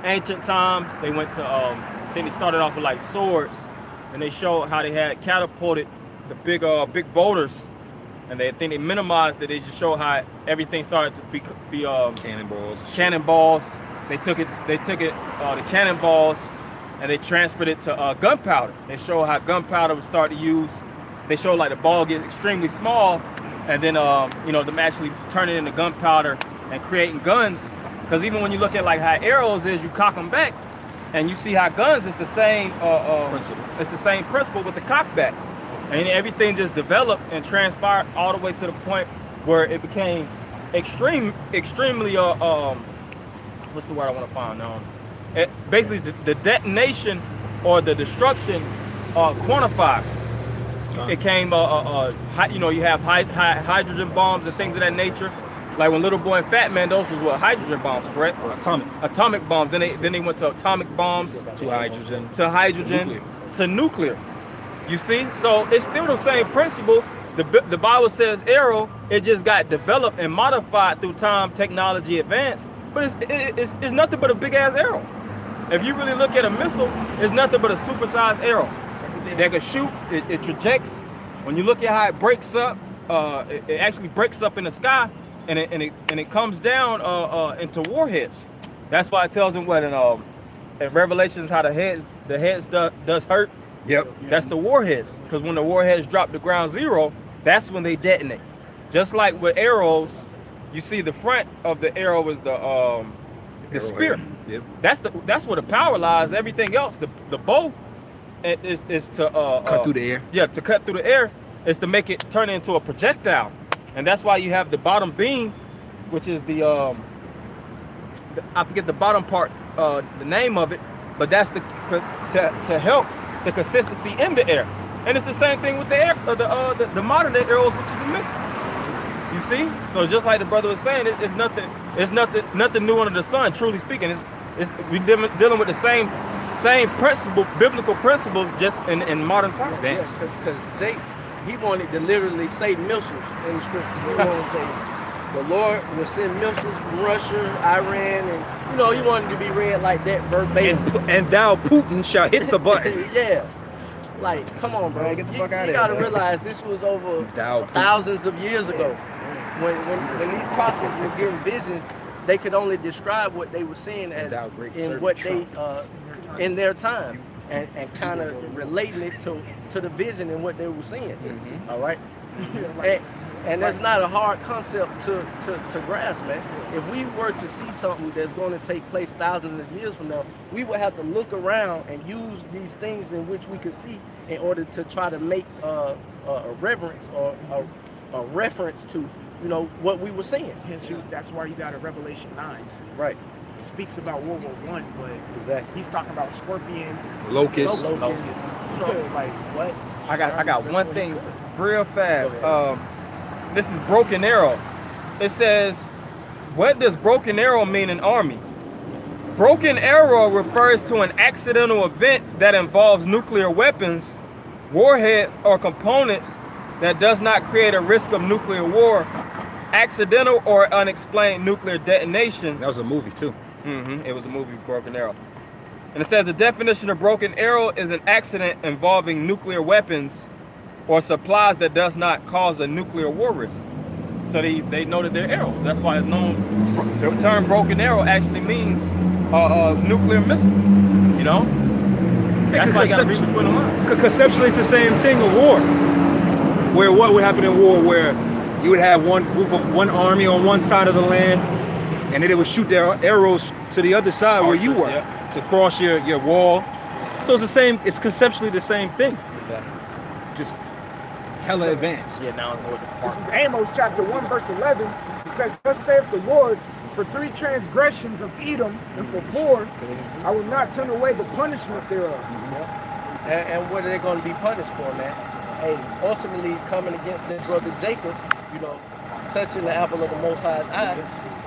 ancient times. They went to, I think they started off with like swords, and they showed how they had catapulted the big boulders, and they think they minimized it. They just showed how everything started to be Cannonballs. Cannonballs. they took it, the cannonballs, and they transferred it to gunpowder. They show how gunpowder would start to use. They show like the ball gets extremely small, and then you know, them actually turning it into gunpowder and creating guns. Because even when you look at like how arrows is, you cock them back, and you see how guns is the same principle. It's the same principle with the cock back, and everything just developed and transpired all the way to the point where it became extremely what's the word I want to find now? Basically, the detonation or the destruction quantified. It came, you know, you have hydrogen bombs and things of that nature. Like when Little Boy and Fat Man, those was what, hydrogen bombs, correct? Atomic bombs. Then they went to atomic bombs, to hydrogen, to nuclear. You see, so it's still the same principle. The Bible says arrow. It just got developed and modified through time, technology advanced. But it's nothing but a big ass arrow. If you really look at a missile, it's nothing but a supersized arrow that can shoot. It trajects. When you look at how it breaks up, it actually breaks up in the sky, and it comes down into warheads. That's why it tells them what in Revelations how the heads does hurt. Yep. That's the warheads. Because when the warheads drop to ground zero, that's when they detonate. Just like with arrows, you see the front of the arrow is the spear. Yep. That's where the power lies. Everything else, the bow, is to cut through the air. Yeah, to cut through the air is to make it turn into a projectile, and that's why you have the bottom beam, which is the I forget the bottom part, the name of it, but that's to help the consistency in the air. And it's the same thing with the modern day arrows, which is the missiles. You see? So just like the brother was saying, it's nothing new under the sun. Truly speaking, we dealing with the same principle, biblical principles, just in modern times. Advanced. Because Jake, he wanted to literally say missiles in the scripture. He wanted to say the Lord will send missiles from Russia, Iran, and you know, he wanted to be read like that verbatim. And thou, Putin, shall hit the button. Yeah. Like, come on, bro. Get the fuck out of You here. gotta realize this was over thousands of years ago. When these prophets were getting visions, they could only describe what they were seeing as in what they in their time, and kind of relating it to the vision and what they were seeing. All right, and that's not a hard concept to grasp, man. If we were to see something that's going to take place thousands of years from now, we would have to look around and use these things in which we could see in order to try to make a reverence or a reference to, you know, what we were seeing. Hence, that's why you got a Revelation 9. Right. It speaks about World War I, but Exactly. he's talking about scorpions, Locusts. locusts. Like what? I got one thing real fast. This is broken arrow. It says, what does broken arrow mean in Army? Broken arrow refers to an accidental event that involves nuclear weapons, warheads, or components that does not create a risk of nuclear war, accidental or unexplained nuclear detonation. That was a movie too. It was a movie, Broken Arrow. And it says the definition of broken arrow is an accident involving nuclear weapons or supplies that does not cause a nuclear war risk. So they know that they're arrows. That's why it's known. The term broken arrow actually means nuclear missile. You know? That's why you gotta read between the lines. Conceptually, it's the same thing of war. Where what would happen in war, where you would have one army on one side of the land, and then they would shoot their arrows to the other side where you were, to cross your wall. So it's the same. It's conceptually the same thing. Exactly. Just hella advanced. Yeah, now I know what the This is Amos chapter 1, verse 11. It says, "Thus saith the Lord, for 3 transgressions of Edom, and for 4, I will not turn away the punishment thereof." And what are they going to be punished for, man? Hey, ultimately coming against their brother Jacob, you know, touching the apple of the Most High's eye,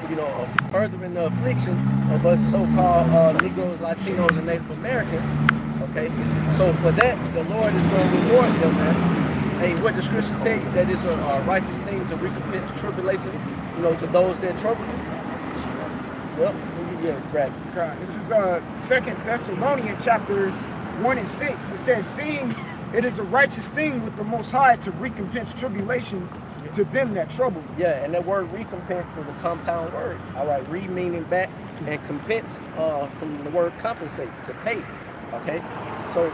you know, furthering the affliction of us so-called Negroes, Latinos, and Native Americans. Okay, so for that, the Lord is going to reward them, man. Hey, what the scripture tell you, that it's a righteous thing to recompense tribulation, you know, to those that trouble you. Yep, yeah, right. This is 2 Thessalonians chapter 1 and 6. It says, "Seeing it is a righteous thing with the Most High to recompense tribulation to them that trouble you. Yeah, and that word recompense is a compound word. All right, re meaning back, and compense from the word compensate, to pay. Okay, so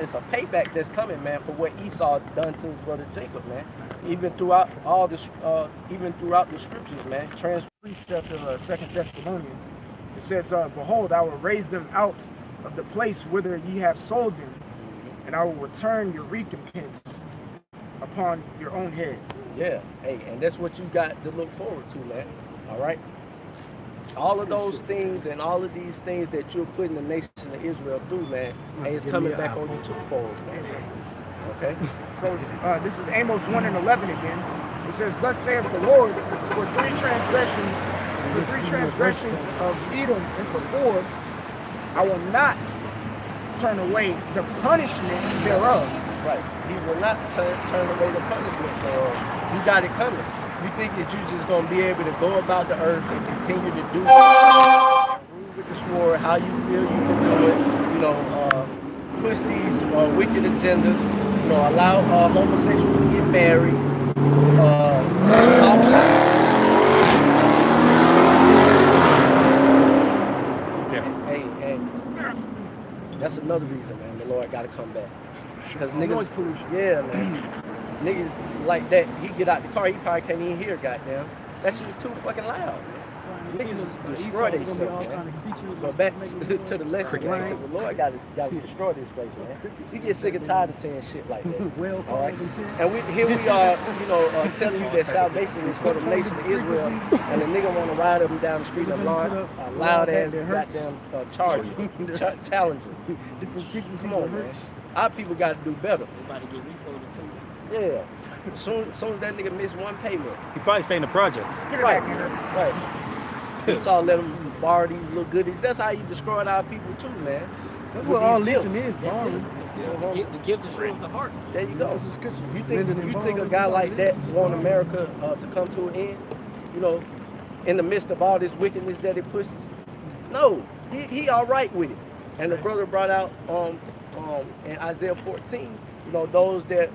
it's a payback that's coming, man, for what Esau done to his brother Jacob, man. Even throughout the scriptures, man. Precepts of 2 Thessalonians. It says, "Behold, I will raise them out of the place whither ye have sold them, and I will return your recompense upon your own head." Yeah, hey, and that's what you got to look forward to, man. All right. All of those things and all of these things that you're putting the nation of Israel through, man, hey, it's coming back on you twofold, man. Okay. So this is Amos 1:11 again. It says, "Thus saith the Lord, for three transgressions of Edom, and for four, I will not turn away the punishment thereof." Right. He will not turn away the punishment thereof. You got it coming. You think that you're just gonna be able to go about the earth and continue to do it, rule with the sword, how you feel you can do it, you know, push these wicked agendas, you know, allow homosexuals to get married, talk shit. Hey, that's another reason, man, the Lord gotta come back. Because niggas, noise pollution. Yeah, man. Niggas like that, he get out the car, he probably can't even hear, goddamn. That shit is too fucking loud. Niggas destroy themselves, man. But back to the lesson, man. The Lord gotta destroy this place, man. We get sick and tired of saying shit like that. All right? And here we are, you know, telling you that salvation is for the nation of Israel, and the nigga wanna ride up and down the street and loud ass goddamn Charger, Challenger. Come on, man. Our people got to do better. Yeah. Soon as that nigga miss one payment. He probably stay in the projects. Right. He saw let him borrow these little goodies. That's how you destroyed our people too, man. That's what all leasing is, borrowing. To give the sword the heart. There you go. You think a guy like that want America to come to an end? You know, in the midst of all this wickedness that it pushes? No, he all right with it. And the brother brought out in Isaiah 14, you know, those that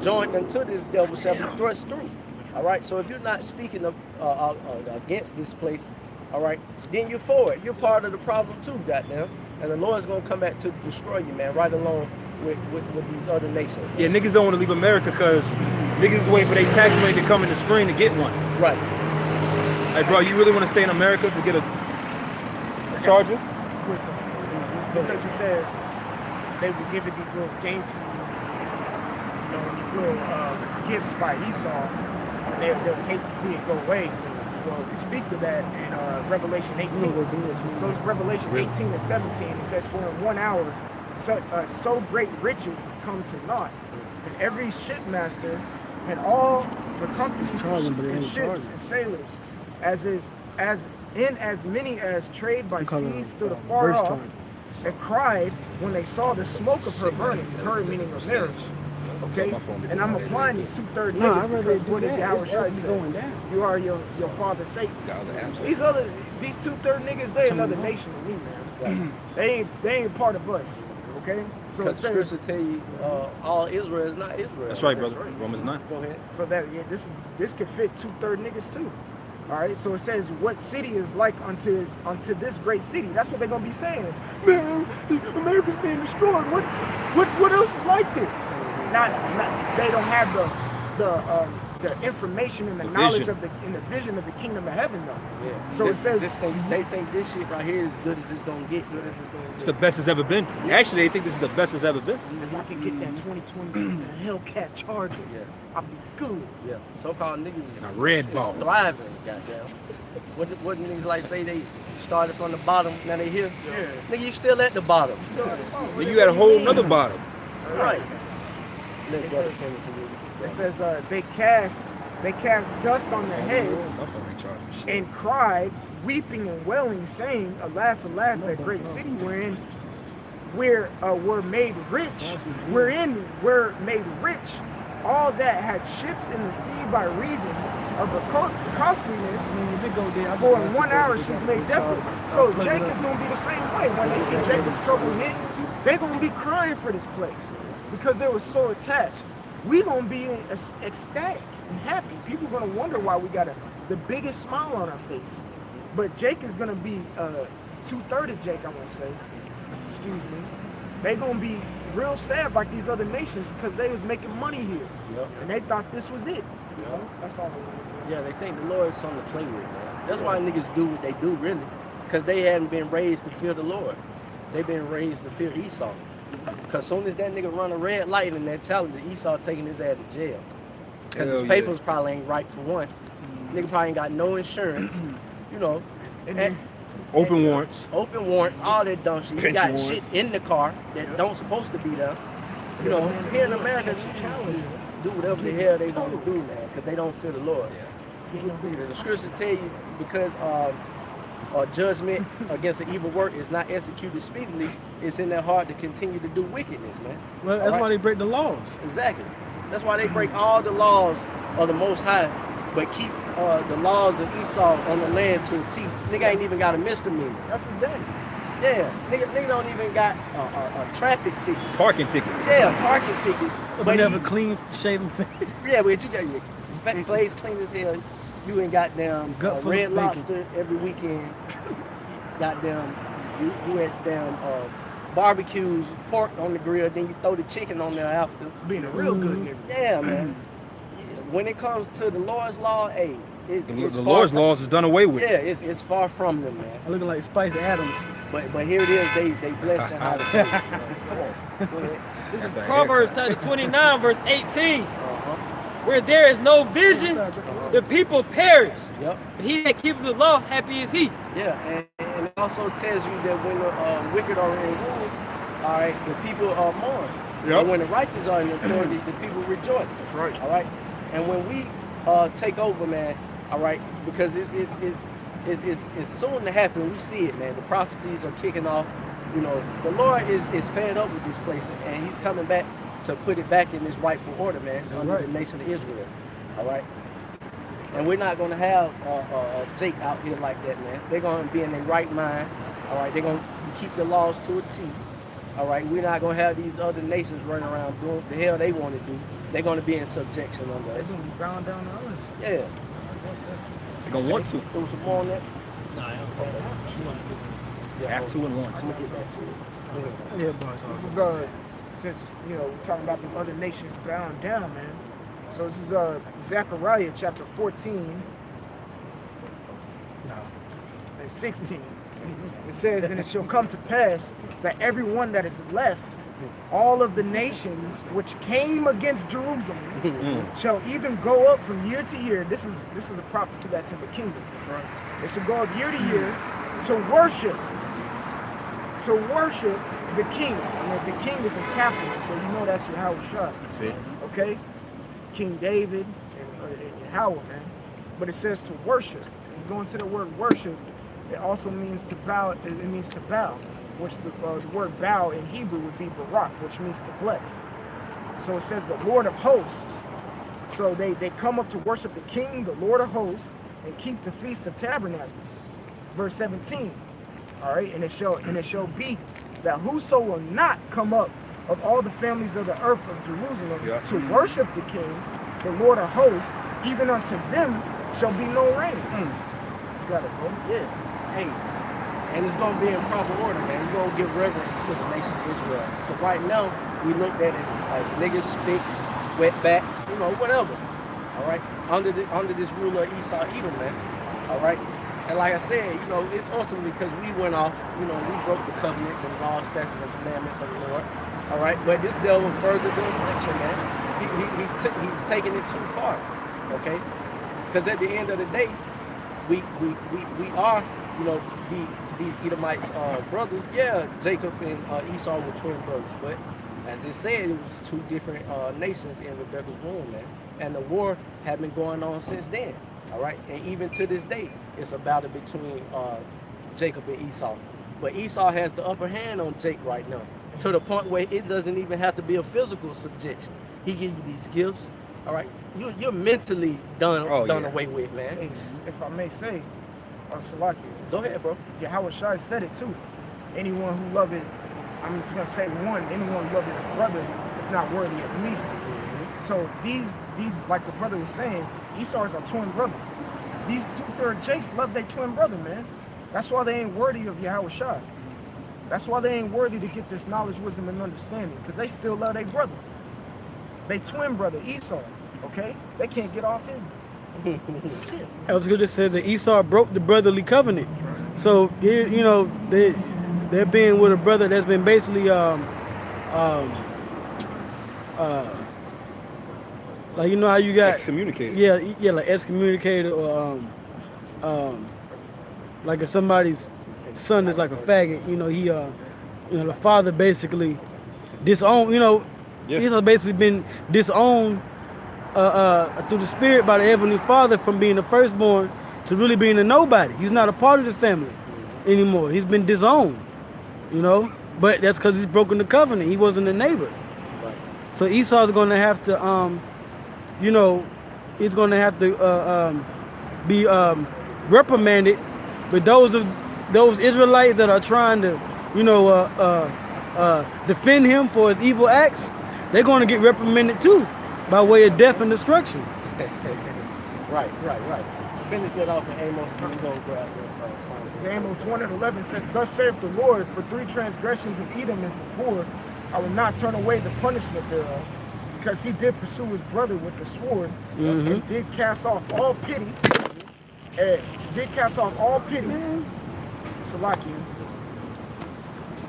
joined unto this devil shall be thrust through. All right, so if you're not speaking of, against this place, all right, then you're for it. You're part of the problem too, goddamn. And the Lord's gonna come back to destroy you, man, right along with these other nations. Man. Yeah, niggas don't want to leave America because niggas is waiting for their tax money to come in the spring to get one. Right. Hey, bro, you really want to stay in America to get a Charger? Because you said they were giving these little dainties, you know, these little gifts by Esau. They would hate to see it go away. Well, it speaks of that in Revelation 18. So it's Revelation 18 and 17. It says, "For in 1 hour, so great riches is come to naught, and every shipmaster and all the companies and ships and sailors, as many as trade by sea stood afar off, and cried when they saw the smoke of her burning." Her meaning of marriage. Okay, and I'm applying these 2/3 niggas because what did Yahushua say? You are your father Satan. These 2/3 niggas, they another nation to me, man. They ain't part of us. Okay, so because Scripture tell you all Israel is not Israel. That's right, brother. Romans 9. Go ahead. So that this could fit 2/3 niggas too. All right, so it says, "What city is like unto this great city?" That's what they're gonna be saying. Man, America's being destroyed. What else is like this? Not they don't have the information and the knowledge vision. of the vision of the kingdom of heaven though. Yeah. So it says they think this shit right here is good as it's gonna get. It's the best it's ever been. Actually, they think this is the best it's ever been. If I can get that 2020 Hellcat Charger, I'll be good. Yeah. So-called niggas And a red is ball. thriving, goddamn. What niggas like say they started from the bottom, now they here? Yeah. Nigga, you still at the bottom. Then you got a whole nother bottom. Right. It says they cast dust on their heads and cried, weeping and wailing, saying, "Alas, alas, that great city wherein we're made rich. We're made rich. All that had ships in the sea by reason of the costliness. For in 1 hour she's made desolate." So Jacob's gonna be the same way. When they see Jacob's trouble hit, they're gonna be crying for this place because they were so attached. we gonna be ecstatic and happy. People gonna wonder why we got the biggest smile on our face. But Jake is gonna be 2/3 of Jake, I want to say. Excuse me. They gonna be real sad like these other nations because they was making money here, and they thought this was it. You know? That's all. Yeah, they think the Lord is something to play with, man. That's why niggas do what they do, really, because they haven't been raised to fear the Lord. They've been raised to fear Esau. Because soon as that nigga run a red light in that challenge, Esau taking his ass to jail. Because his papers probably ain't right for one. Nigga probably ain't got no insurance, you know. And open warrants. Open warrants, all that dumb shit. He got shit in the car that don't supposed to be there. You know, here in America, these do whatever the hell they want to do, man, because they don't fear the Lord. The scriptures tell you because judgment against an evil work is not executed speedily, it's in their heart to continue to do wickedness, man. Well, that's why they break the laws. Exactly. That's why they break all the laws of the Most High, but keep the laws of Esau on the land to a T. Nigga ain't even got a misdemeanor. That's his daddy. Yeah, nigga don't even got a traffic ticket. Parking tickets. Yeah, parking tickets. But never clean shaven face. Yeah, but you got your face clean as hell. You ain't goddamn Red Lobster every weekend. Goddamn, you at damn barbecues, pork on the grill, then you throw the chicken on there after. Being a real good nigga. Yeah, man. When it comes to the Lord's law, hey, the Lord's laws is done away with. Yeah, it's far from them, man. Looking like Spice Adams. But here it is, they blessed and highly favored. Come on, go ahead. This is Proverbs chapter 29, verse 18. Where there is no vision, the people perish. Yep. But he that keepeth the law, happy is he. Yeah, and it also tells you that when the wicked are in rule, all right, the people are mourn. Yep. And when the righteous are in authority, the people rejoice. That's right. All right. And when we take over, man, all right, because it's soon to happen. We see it, man. The prophecies are kicking off. You know, the Lord is fed up with this place, and He's coming back to put it back in its rightful order, man, under the nation of Israel. All right. And we're not going to have Jake out here like that, man. They're going to be in their right mind. All right. They're going to keep the laws to a T. All right. We're not going to have these other nations running around doing what the hell they want to do. They're going to be in subjection under us. They're going to be bound down to us. Yeah. They're going to want to. There was some more on that? Have to and want to. Yeah, boss. This is since we're talking about the other nations bound down, man. So this is Zechariah chapter 14 and 16. It says, "And it shall come to pass that everyone that is left, all of the nations which came against Jerusalem, shall even go up from year to year." This is a prophecy that's in the kingdom. That's right. They shall go up year to year to worship the king. And the king is in capital, so you know that's Yahushua. See? Okay? King David and Yahweh, man. But it says to worship. And you go into the word worship, it also means to bow. It means to bow, which the word bow in Hebrew would be barak, which means to bless. So it says the Lord of hosts. So they come up to worship the king, the Lord of hosts, and keep the Feast of Tabernacles. Verse 17. All right, and it shall be that whoso will not come up of all the families of the earth of Jerusalem to worship the king, the Lord of hosts, even unto them shall be no rain. You got it, bro. Yeah. Hey, and it's going to be in proper order, man. You're going to give reverence to the nation of Israel. Because right now, we looked at it as niggas, spits, wetbacks, whatever. All right? Under this ruler Esau Edom, man. All right? And like I said, it's ultimately because we went off, we broke the covenants and laws, statutes, and commandments of the Lord. All right? But this devil furthered the affliction, man. He's taking it too far. Okay? Because at the end of the day, we are, these Edomites brothers. Yeah, Jacob and Esau were twin brothers, but as it said, it was two different nations in Rebecca's womb, man. And the war had been going on since then. All right, and even to this day, it's a battle between Jacob and Esau. But Esau has the upper hand on Jake right now, to the point where it doesn't even have to be a physical subjection. He gives you these gifts. All right, you're mentally done away with, man. Hey, if I may say, Salaki. Go ahead, bro. Yahushua said it too. Anyone who love it, I'm just gonna say one. Anyone who love his brother is not worthy of me. So these, like the brother was saying, Esau is a twin brother. These 2/3 Jakes love their twin brother, man. That's why they ain't worthy of Yahushua. That's why they ain't worthy to get this knowledge, wisdom, and understanding, because they still love their brother. They twin brother, Esau, okay? They can't get off his. I was going to say that Esau broke the brotherly covenant. So here, you know, they're being with a brother that's been basically like, you know how you got excommunicated. Yeah, like excommunicated, or like if somebody's son is like a faggot, you know, he you know, the father basically disowned, you know, he's basically been disowned through the spirit by the Heavenly Father from being the firstborn to really being a nobody. He's not a part of the family anymore. He's been disowned, you know, but that's because he's broken the covenant. He wasn't a neighbor. So Esau's going to have to, you know, he's going to have to be reprimanded. But those Israelites that are trying to, you know, defend him for his evil acts, they're going to get reprimanded too, by way of death and destruction. Right. Finish that off in Amos, and we're going to grab that. Amos 1:11 says, "Thus saith the Lord, for 3 transgressions of Edom, and for 4, I will not turn away the punishment thereof, because he did pursue his brother with the sword, and did cast off all pity, Salaki,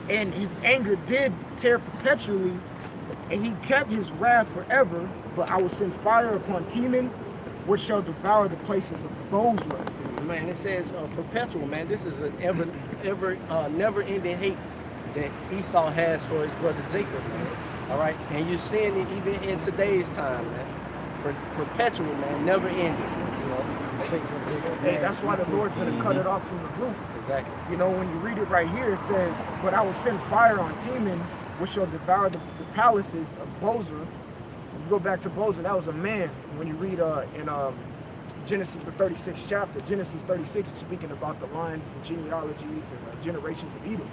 and his anger did tear perpetually, and he kept his wrath forever, but I will send fire upon Teman, which shall devour the places of Bozrah." Man, it says perpetual, man. This is an ever never-ending hate that Esau has for his brother Jacob, man. All right, and you're seeing it even in today's time, man. Perpetual, man, never ending. You know, Hey, that's why the Lord's going to cut it off from the root. Exactly. You know, when you read it right here, it says, "But I will send fire on Teman, which shall devour the palaces of Bozrah." When you go back to Bozrah, that was a man. When you read in Genesis, the 36th chapter, Genesis 36 is speaking about the lines and genealogies and generations of Edom.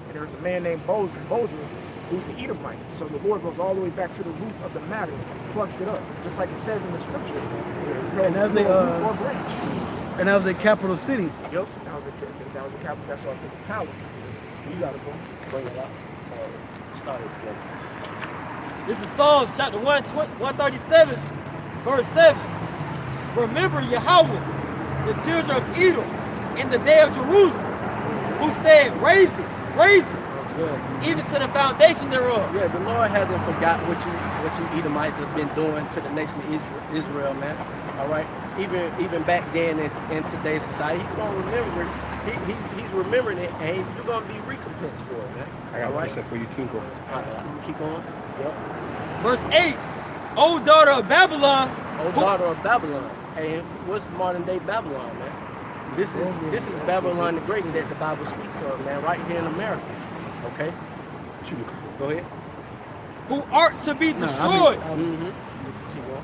And there's a man named Bozrah, who's an Edomite. So the Lord goes all the way back to the root of the matter and plucks it up, just like it says in the scripture. And that's or branch. And that was a capital city. Yep, that was a capital. That's why I said the palace. You gotta go bring it up. start at 7. This is Psalms chapter 137, verse 7. Remember Yahweh, the children of Edom, in the day of Jerusalem, who said, raise it, even to the foundation thereof. Yeah, the Lord hasn't forgot what you Edomites have been doing to the nation of Israel, man. All right, even back then in today's society, he's gonna remember. He's remembering it, and you're gonna be recompensed for it, man. I got a precept for you too, bro. All right, keep going. Yep. Verse 8. O daughter of Babylon. O daughter of Babylon. Hey, what's modern day Babylon, man? This is Babylon the Great that the Bible speaks of, man, right here in America. Okay? What you looking for? Go ahead. Who art to be destroyed.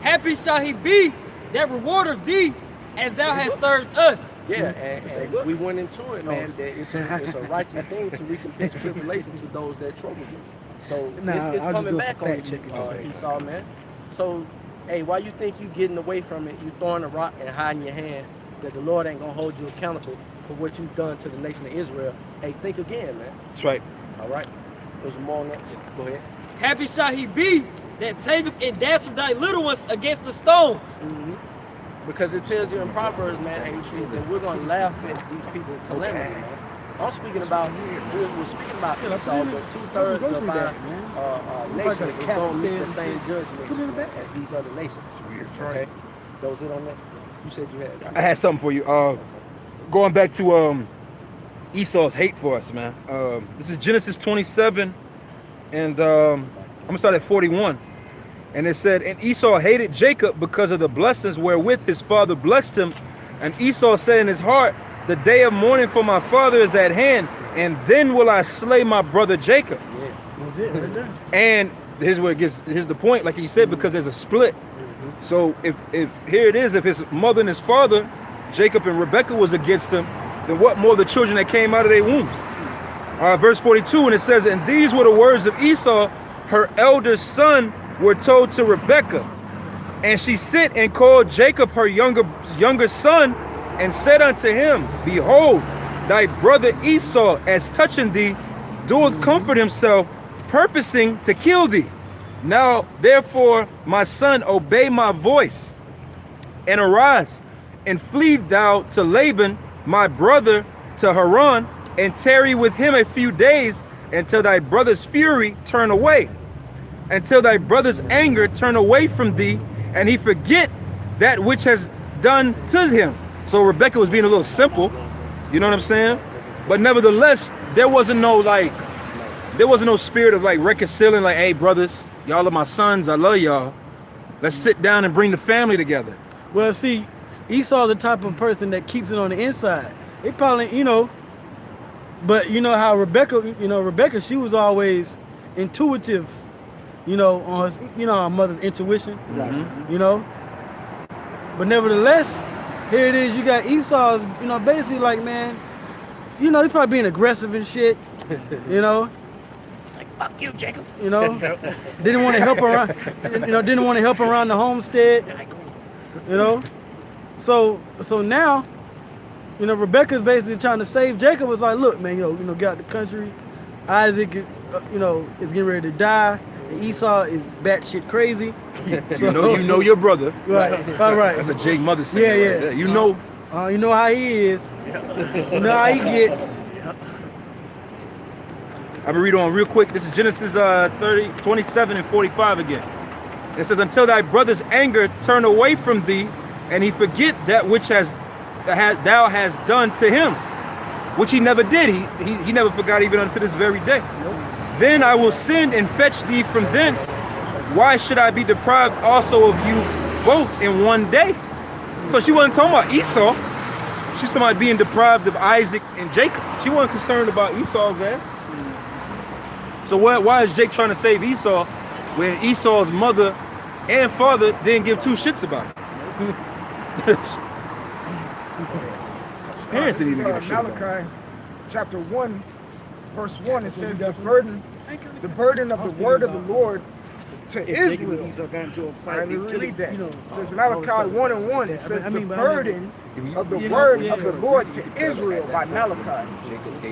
Happy shall he be that rewardeth thee as thou hast served us. Yeah, and we went into it, man, that it's a righteous thing to recompense tribulation to those that trouble you. So it's coming back on you, Esau, man. So, hey, why you think you getting away from it, you throwing a rock and hiding your hand, that the Lord ain't going to hold you accountable for what you've done to the nation of Israel? Hey, think again, man. That's right. All right? There's more on that. Go ahead. Happy shall he be that taketh and dasheth thy little ones against the stones. Because it tells you in Proverbs, man, hey, that we're going to laugh at these people's calamity, man. I'm speaking about, we're speaking about Esau, but 2/3 of our nation is going to meet the same judgment as these other nations. Okay? Those it on that? You said you had. I had something for you. Going back to Esau's hate for us, man. This is Genesis 27, and I'm gonna start at 41. And it said, and Esau hated Jacob because of the blessings wherewith his father blessed him. And Esau said in his heart, the day of mourning for my father is at hand, and then will I slay my brother Jacob. Yeah. That's it right there. And here's where it gets, here's the point, like he said, because there's a split. So if here it is, if his mother and his father, Jacob and Rebekah, was against him, then what more the children that came out of their wombs? Verse 42, and it says, and these were the words of Esau, her eldest son, were told to Rebekah. And she sent and called Jacob her younger son, and said unto him, Behold, thy brother Esau, as touching thee, doeth comfort himself, purposing to kill thee. Now therefore, my son, obey my voice, and arise, and flee thou to Laban, my brother, to Haran, and tarry with him a few days, until thy brother's fury turn away, until thy brother's anger turn away from thee, and he forget that which has done to him. So Rebecca was being a little simple, you know what I'm saying? But nevertheless, there wasn't no spirit of like reconciling, like, hey brothers, y'all are my sons, I love y'all. Let's sit down and bring the family together. Well, see, Esau's the type of person that keeps it on the inside. They probably, you know, but you know how Rebecca, she was always intuitive, you know, on her, you know, our mother's intuition, you know. But nevertheless, here it is, you got Esau's, you know, basically like, man, you know, he's probably being aggressive and shit, you know. Like, fuck you, Jacob. You know, didn't want to help around, you know, didn't want to help around the homestead, you know. So now, you know, Rebecca's basically trying to save Jacob. Was like, look, man, you know, get out the country. Isaac, you know, is getting ready to die. And Esau is batshit crazy. So, you know your brother. Right, all right. That's a Jake mother saying. Yeah. Right there. You know how he is. You know how he gets. I'm gonna read on real quick. This is Genesis 27 and 45 again. It says, until thy brother's anger turn away from thee, and he forget that which thou hast done to him, which he never did. He never forgot even unto this very day. Then I will send and fetch thee from thence. Why should I be deprived also of you both in one day? So she wasn't talking about Esau. She's talking about being deprived of Isaac and Jacob. She wasn't concerned about Esau's ass. So why is Jake trying to save Esau when Esau's mother and father didn't give two shits about it? His parents didn't even give a shit about it. Malachi chapter 1, verse 1, it says the burden of the word of the Lord to Israel. I read that. It says Malachi 1 and 1. It says the burden of the word of the Lord to Israel by Malachi.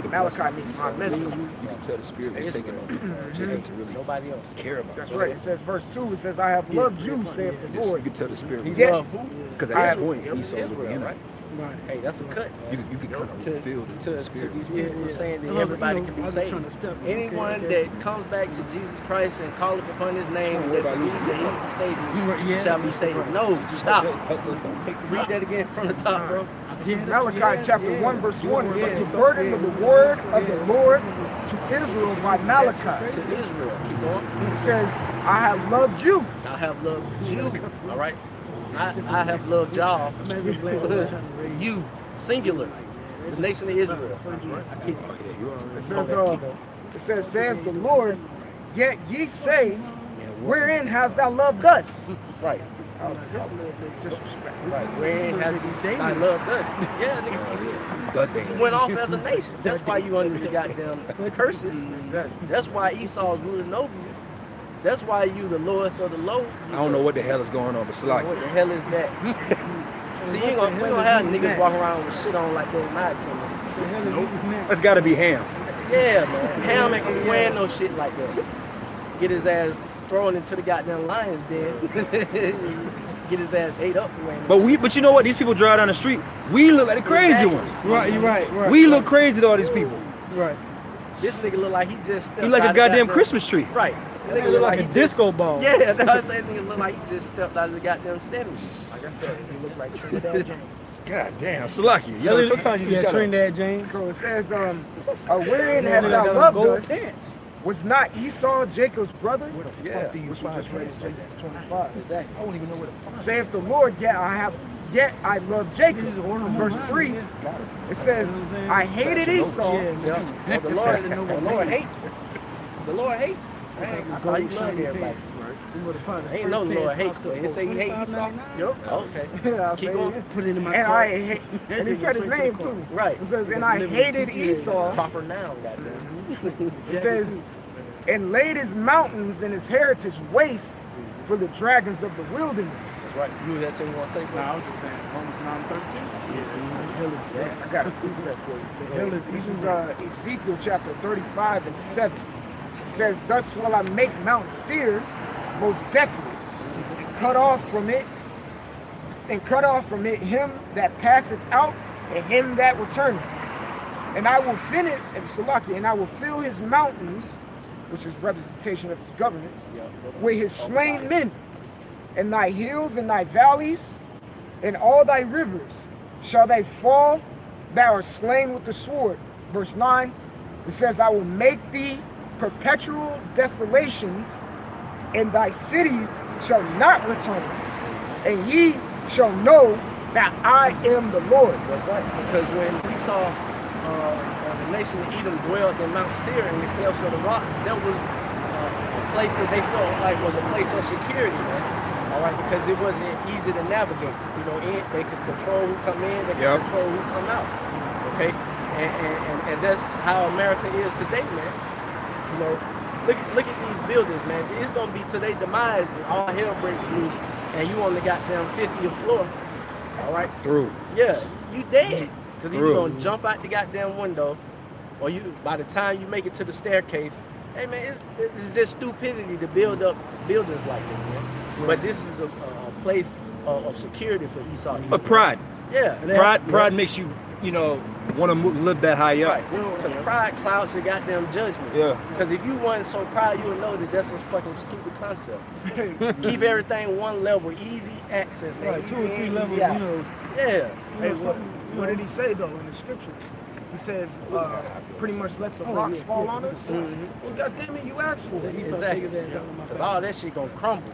Malachi means my messenger. Nobody else care about. That's right. It says verse 2. It says I have loved you, saith the Lord. You can tell the spirit. He loved who? Because at that point, Esau was the enemy. Right? Hey, that's a cut. You can kind of feel the spirit. To these people saying that everybody can be saved. Anyone that comes back to Jesus Christ and calleth upon his name and that believes that he's the Savior shall be saved. No, stop. Read that again from the top, bro. This is Malachi chapter 1, verse 1. It says the burden of the word of the Lord to Israel by Malachi. To Israel. Keep going. It says, I have loved you. I have loved you. All right. I have loved y'all. You, singular. The nation of Israel. It says, saith the Lord, yet ye say, wherein hast thou loved us? Right. Disrespect. Right. Wherein hast thou loved us? Yeah, nigga. You went off as a nation. That's why you under the goddamn curses. That's why Esau's ruling over you. That's why you the lowest of the low. I don't know what the hell is going on, but Slack. What the hell is that? See, we gonna have niggas walk around with shit on like they're not coming. That's gotta be Ham. Yeah, man. Ham ain't gonna be wearing no shit like that. Get his ass thrown into the goddamn lion's den. Get his ass ate up for wearing But you know what? These people drive down the street. We look like the crazy ones. Right, you're right. We look crazy to all these people. Right. This nigga look like he just stepped He like out a of goddamn Christmas tree. Right. That nigga look like a disco ball. Yeah, that's what I'm saying. Nigga look like he just stepped out of the goddamn 70s. Like I said, he looked like Trinidad James. God damn, Salaki. You know, sometimes you just gotta... Trinidad James. So it says, wherein hast thou loved us? Was not Esau Jacob's brother? Where the fuck do you Which we just read in Genesis 25. Exactly. I don't even know where to find. Saith the Lord, yet I love Jacob. Verse 3, it says, I hated Esau. Well, the Lord hates. The Lord hates. I thought he loved everybody. Ain't no Lord hates, but he say he hates Esau. Yep. Okay. Yeah, I Keep say, going. Put it in my and cart. I hate, and he said his name too. Right. It says, and I hated Esau. Proper noun, goddamn. It says, and laid his mountains and his heritage waste, for the dragons of the wilderness. That's right. You that thing you want to say? No, I was just saying Romans 9:13. Yeah, I got a precept for you. hell is This is Ezekiel chapter 35 and 7. It says, "Thus will I make Mount Seir most desolate, and cut off from it him that passeth out, and him that returneth. And I will finish, and I will fill his mountains," which is representation of his governments, "with his slain men, and thy hills and thy valleys, and all thy rivers shall they fall that are slain with the sword." Verse 9, it says, "I will make thee perpetual desolations, and thy cities shall not return, and ye shall know that I am the Lord." That's right. Because when we saw the nation of Edom dwelled in Mount Seir in the clefts of the rocks, that was a place that they felt like was a place of security, man. All right, because it wasn't easy to navigate. You know, they could control who come in, they could control who come out. Okay, and that's how America is today, man. You know, look at these buildings, man. It's gonna be to their demise, and all hell breaks loose, and you only got down 50th floor. All right. Through. Yeah, you dead. Because either you're gonna jump out the goddamn window, or you by the time you make it to the staircase, hey man, it's just stupidity to build up buildings like this, man. Right. But this is a place of security for Esau. But pride. Yeah. Pride makes you, want to live that high up. Right. Because pride clouds your goddamn judgment. Yeah. Because if you weren't so proud, you would know that that's a fucking stupid concept. Keep everything one level, easy access, man. Right, 2 or 3 levels, Yeah. Hey, what did he say though in the scriptures? He says, pretty much let the rocks fall on us. Well, goddamn it, you asked for it. Exactly. Because all that shit gonna crumble.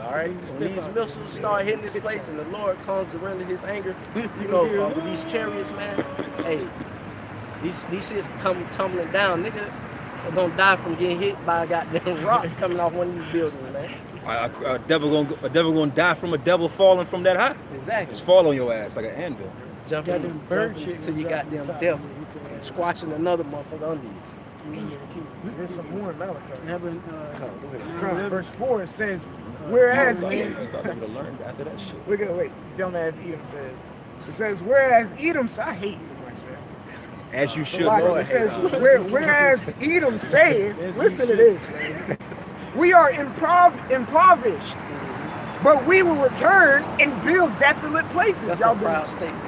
All right. When these missiles start hitting this place and the Lord comes to render His anger, with these chariots, man. Hey, these shits come tumbling down, nigga. Are gonna die from getting hit by a goddamn rock coming off one of these buildings, man. A devil gonna die from a devil falling from that high. Exactly. Just fall on your ass like an anvil. Jumping till you goddamn death and squashing another motherfucker under you. There's some more in Malachi. Verse 4 it says, "Whereas after that shit. look at dumbass Edom says. It says, "Whereas Edom," I hate Edom right there. As you should. It says, "Whereas Edom saith," listen to this, man. "We are impoverished, but we will return and build desolate places." That's Y'all a proud statement.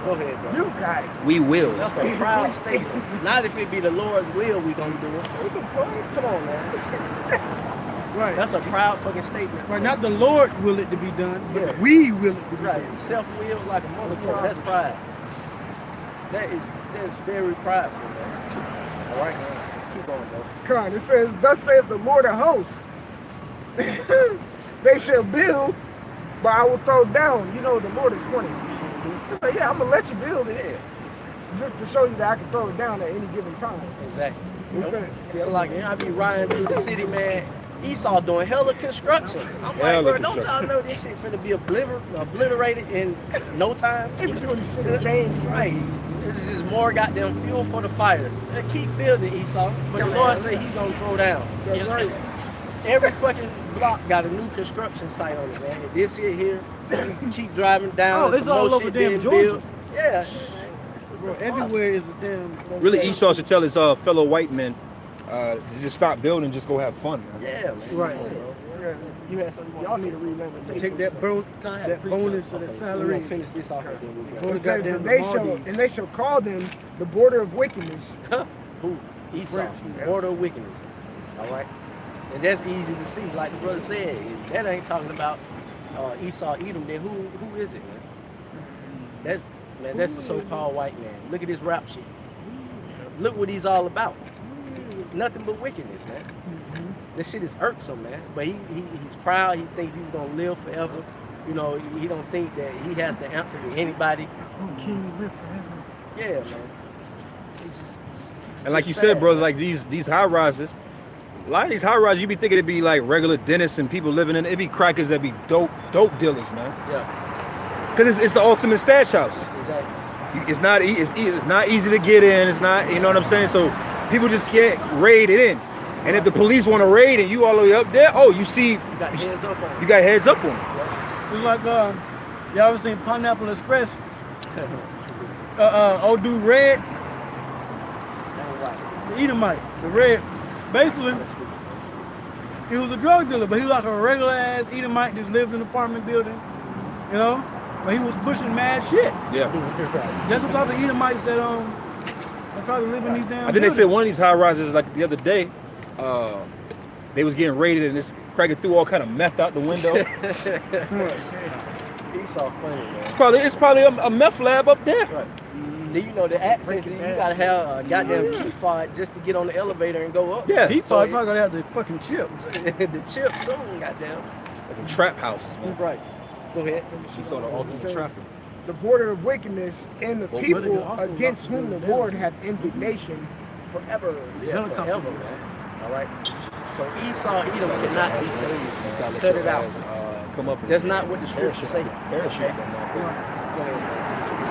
Go ahead, bro. You got it. We will. That's a proud statement. Not if it be the Lord's will we gonna do it. What the fuck? Come on, man. Right. That's a proud fucking statement. Right. Not the Lord will it to be done, but we will it to be done. Right. Self-will like a motherfucker. That's pride. That's very prideful, man. All right, man. Keep going, bro. Come on, it says, "Thus saith the Lord of hosts, they shall build, but I will throw down." The Lord is funny. He's like, yeah, I'm gonna let you build it, just to show you that I can throw it down at any given time. Exactly. It's like, I be riding through the city, man. Esau doing hella construction. I'm like, bro, don't y'all know this shit finna be obliterated in no time? They be doing this shit in vain. Right. This is more goddamn fuel for the fire. They keep building, Esau. But the Lord say He's gonna throw down. That's right. Every fucking block got a new construction site on it, man. And this shit here, you keep driving down. Oh, it's all over damn Georgia. Yeah. Bro, everywhere is a damn. Really, Esau should tell his fellow white men to just stop building, just go have fun, man. Yeah, man. Right. You had something. Y'all need to read Lamentations. Take that bonus or that We're salary. gonna finish this off right then. It says, "And they shall call them the border of wickedness." Who? Esau. Border of wickedness. All right. And that's easy to see, like the brother said. If that ain't talking about Esau, Edom, then who is it, man? That's the so-called white man. Look at this rap shit. Look what he's all about. Nothing but wickedness, man. This shit is irksome, man. But he's proud. He thinks he's gonna live forever. He don't think that he has to answer to anybody. Oh, can you live forever? Yeah, man. And like you said, brother, like these high rises, a lot of these high rises, you be thinking it'd be like regular dentists and people living in it. It'd be crackers that be dope dealers, man. Yeah. Because it's the ultimate stash house. Exactly. It's not easy to get in. It's not, you know what I'm saying? So people just can't raid it in. And if the police want to raid and you all the way up there, oh, you see, You got heads up on. you got heads up on them. It's like y'all ever seen Pineapple Express? Old dude Red, the Edomite, the Red. Basically, he was a drug dealer, but he was like a regular ass Edomite that lived in an apartment building, you know. But he was pushing mad shit. Yeah. That's what type of Edomites that probably live in these damn. I think they said buildings. one of these high rises, like the other day, they was getting raided and this cracker threw all kind of meth out the window. Esau funny, man. It's probably a meth lab up there. Right. You know the access, you gotta have a goddamn key fob just to get on the elevator and go up. Yeah. He probably gonna have the fucking chip. The chip soon, goddamn. Like trap houses, man. Right. Go ahead. She saw the ultimate says, trap. The border of wickedness and the people against whom the Lord have indignation forever. Yeah, forever, man. All right. So Esau, Edom cannot be saved. Cut it out. Come up. That's not what the scriptures say. Parachute.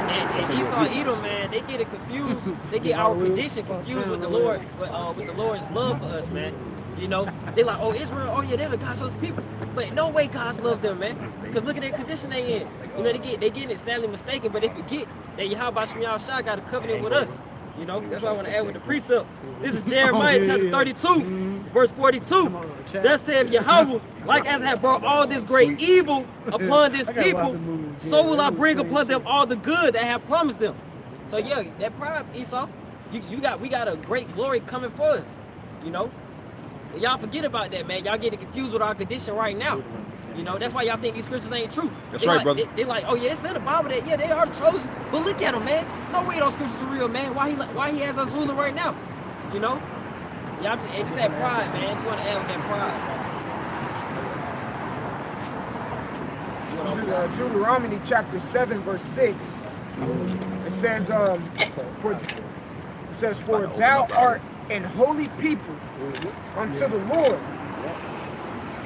And Esau, Edom, man, they get it confused. They get our condition confused with the Lord, with the Lord's love for us, man. You know, they like, oh, Israel, oh yeah, they're the God's chosen people. But no way God's love them, man. Because look at that condition they in. You know, they getting it sadly mistaken, but they forget that Yahweh Shem Yahshua got a covenant with us. You know, that's why I want to add with the precept. This is Jeremiah chapter 32, verse 42. Thus said Yahweh, like as I have brought all this great evil upon this people, so will I bring upon them all the good that I have promised them. So yeah, that pride, Esau, we got a great glory coming for us. You know, y'all forget about that, man. Y'all getting confused with our condition right now. You know, that's why y'all think these scriptures ain't true. That's right, brother. They like, oh yeah, it said in the Bible that yeah, they are the chosen. But look at them, man. No way those scriptures are real, man. Why he has us ruling right now? You know? Y'all, it's that pride, man. You want to add with that pride. This is Deuteronomy chapter 7, verse 6. It says, for thou art an holy people unto the Lord.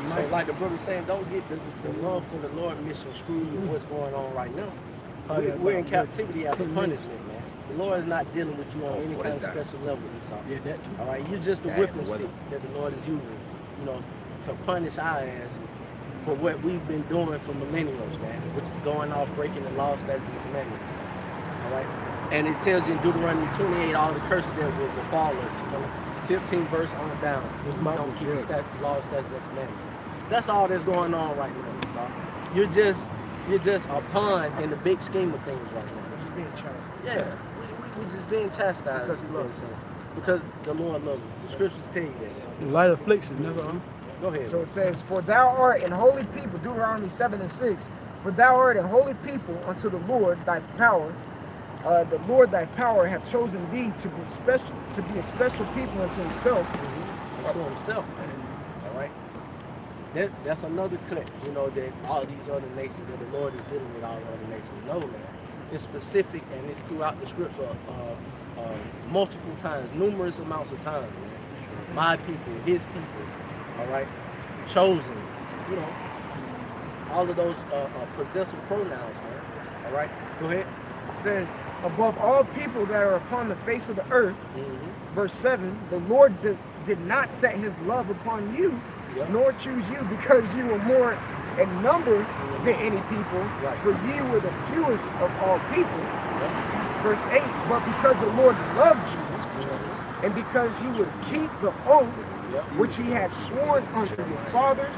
So like the brother saying, don't get the love for the Lord misconstrued with what's going on right now. We're in captivity as a punishment, man. The Lord is not dealing with you on any kind of special level, Esau. Yeah, that too. All right, you're just a whipping stick that the Lord is using, you know, to punish our ass for what we've been doing for millennials, man, which is going off breaking the law, statutes, and commandments. All right, and it tells you in Deuteronomy 28 all the curses that will befall us from 15 verse on down. If we don't keep the law, statutes, and commandments. That's all that's going on right now, Esau. You're just a pawn in the big scheme of things right now. We're just being chastised. Yeah, we're just being chastised because the Lord loves us. The scriptures tell you that. The light affliction, never. Go ahead. So it says, for thou art an holy people, Deuteronomy 7 and 6. For thou art a holy people unto the Lord thy power. The Lord thy power hath chosen thee to be special, to be a special people unto himself. Unto himself, man. All right. That's another cut, you know, that all these other nations, that the Lord is dealing with all other nations. No, man. It's specific and it's throughout the scripture multiple times, numerous amounts of times, man. My people, his people, all right, chosen, you know, all of those possessive pronouns, man. All right, go ahead. It says, above all people that are upon the face of the earth, verse 7, the Lord did not set his love upon you, nor choose you because you were more in number than any people, for ye were the fewest of all people. Verse 8, but because the Lord loved you, and because he would keep the oath which he had sworn unto your fathers,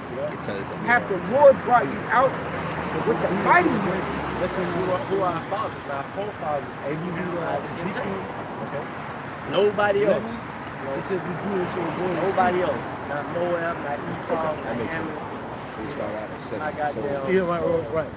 hath the Lord brought you out with the mighty hand. Listen, who are our fathers, our forefathers, Abraham, Isaac, Jacob. Okay. Nobody else. It says we grew into a boy. Nobody else. Not Moab, not Esau, not Ammon. We start out at 7. I got them. Yeah, right.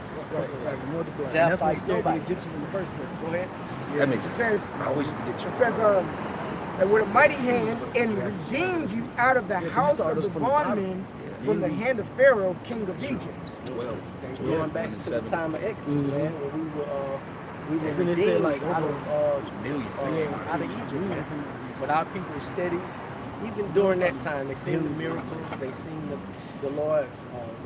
Multiply. That's what scared the Egyptians in the first place. Go ahead. That makes sense. I always used to get you. It says, and with a mighty hand, and redeemed you out of the house of the bondmen from the hand of Pharaoh, king of Egypt. 12. Going back to the time of Exodus, man, when we were redeemed like out of millions. Out of Egypt, man. But our people were steady. Even during that time, they seen the miracles. They seen the Lord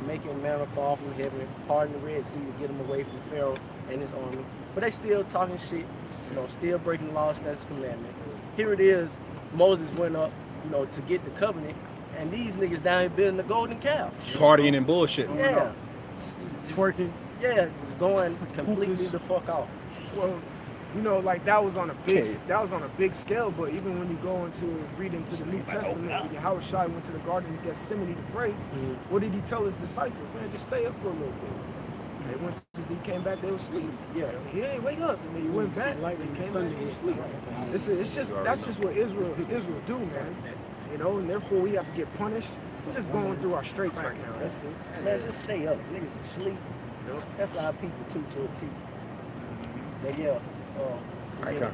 making manna fall from heaven, parting the Red Sea to get them away from Pharaoh and his army. But they still talking shit, you know, still breaking the law, statutes, commandments. Here it is. Moses went up you know, to get the covenant. And these niggas down here building the golden calf. Partying and bullshit. Yeah. Twerking. Yeah, just going completely the fuck off. Well, you know, like that was on a big scale. But even when you go into read into the New Testament, Yahweh Shai went to the Garden of Gethsemane to pray. What did he tell his disciples? Man, just stay up for a little bit. They went he came back, they were asleep. Yeah, he didn't wake up, and then he went back, and came back, he was asleep. It's just that's just what Israel do, man. You know, and therefore we have to get punished. We're just going through our straits right now. That's it. Man, just stay up. Niggas asleep. That's our people too, to a T. But yeah. Right on.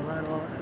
Right on.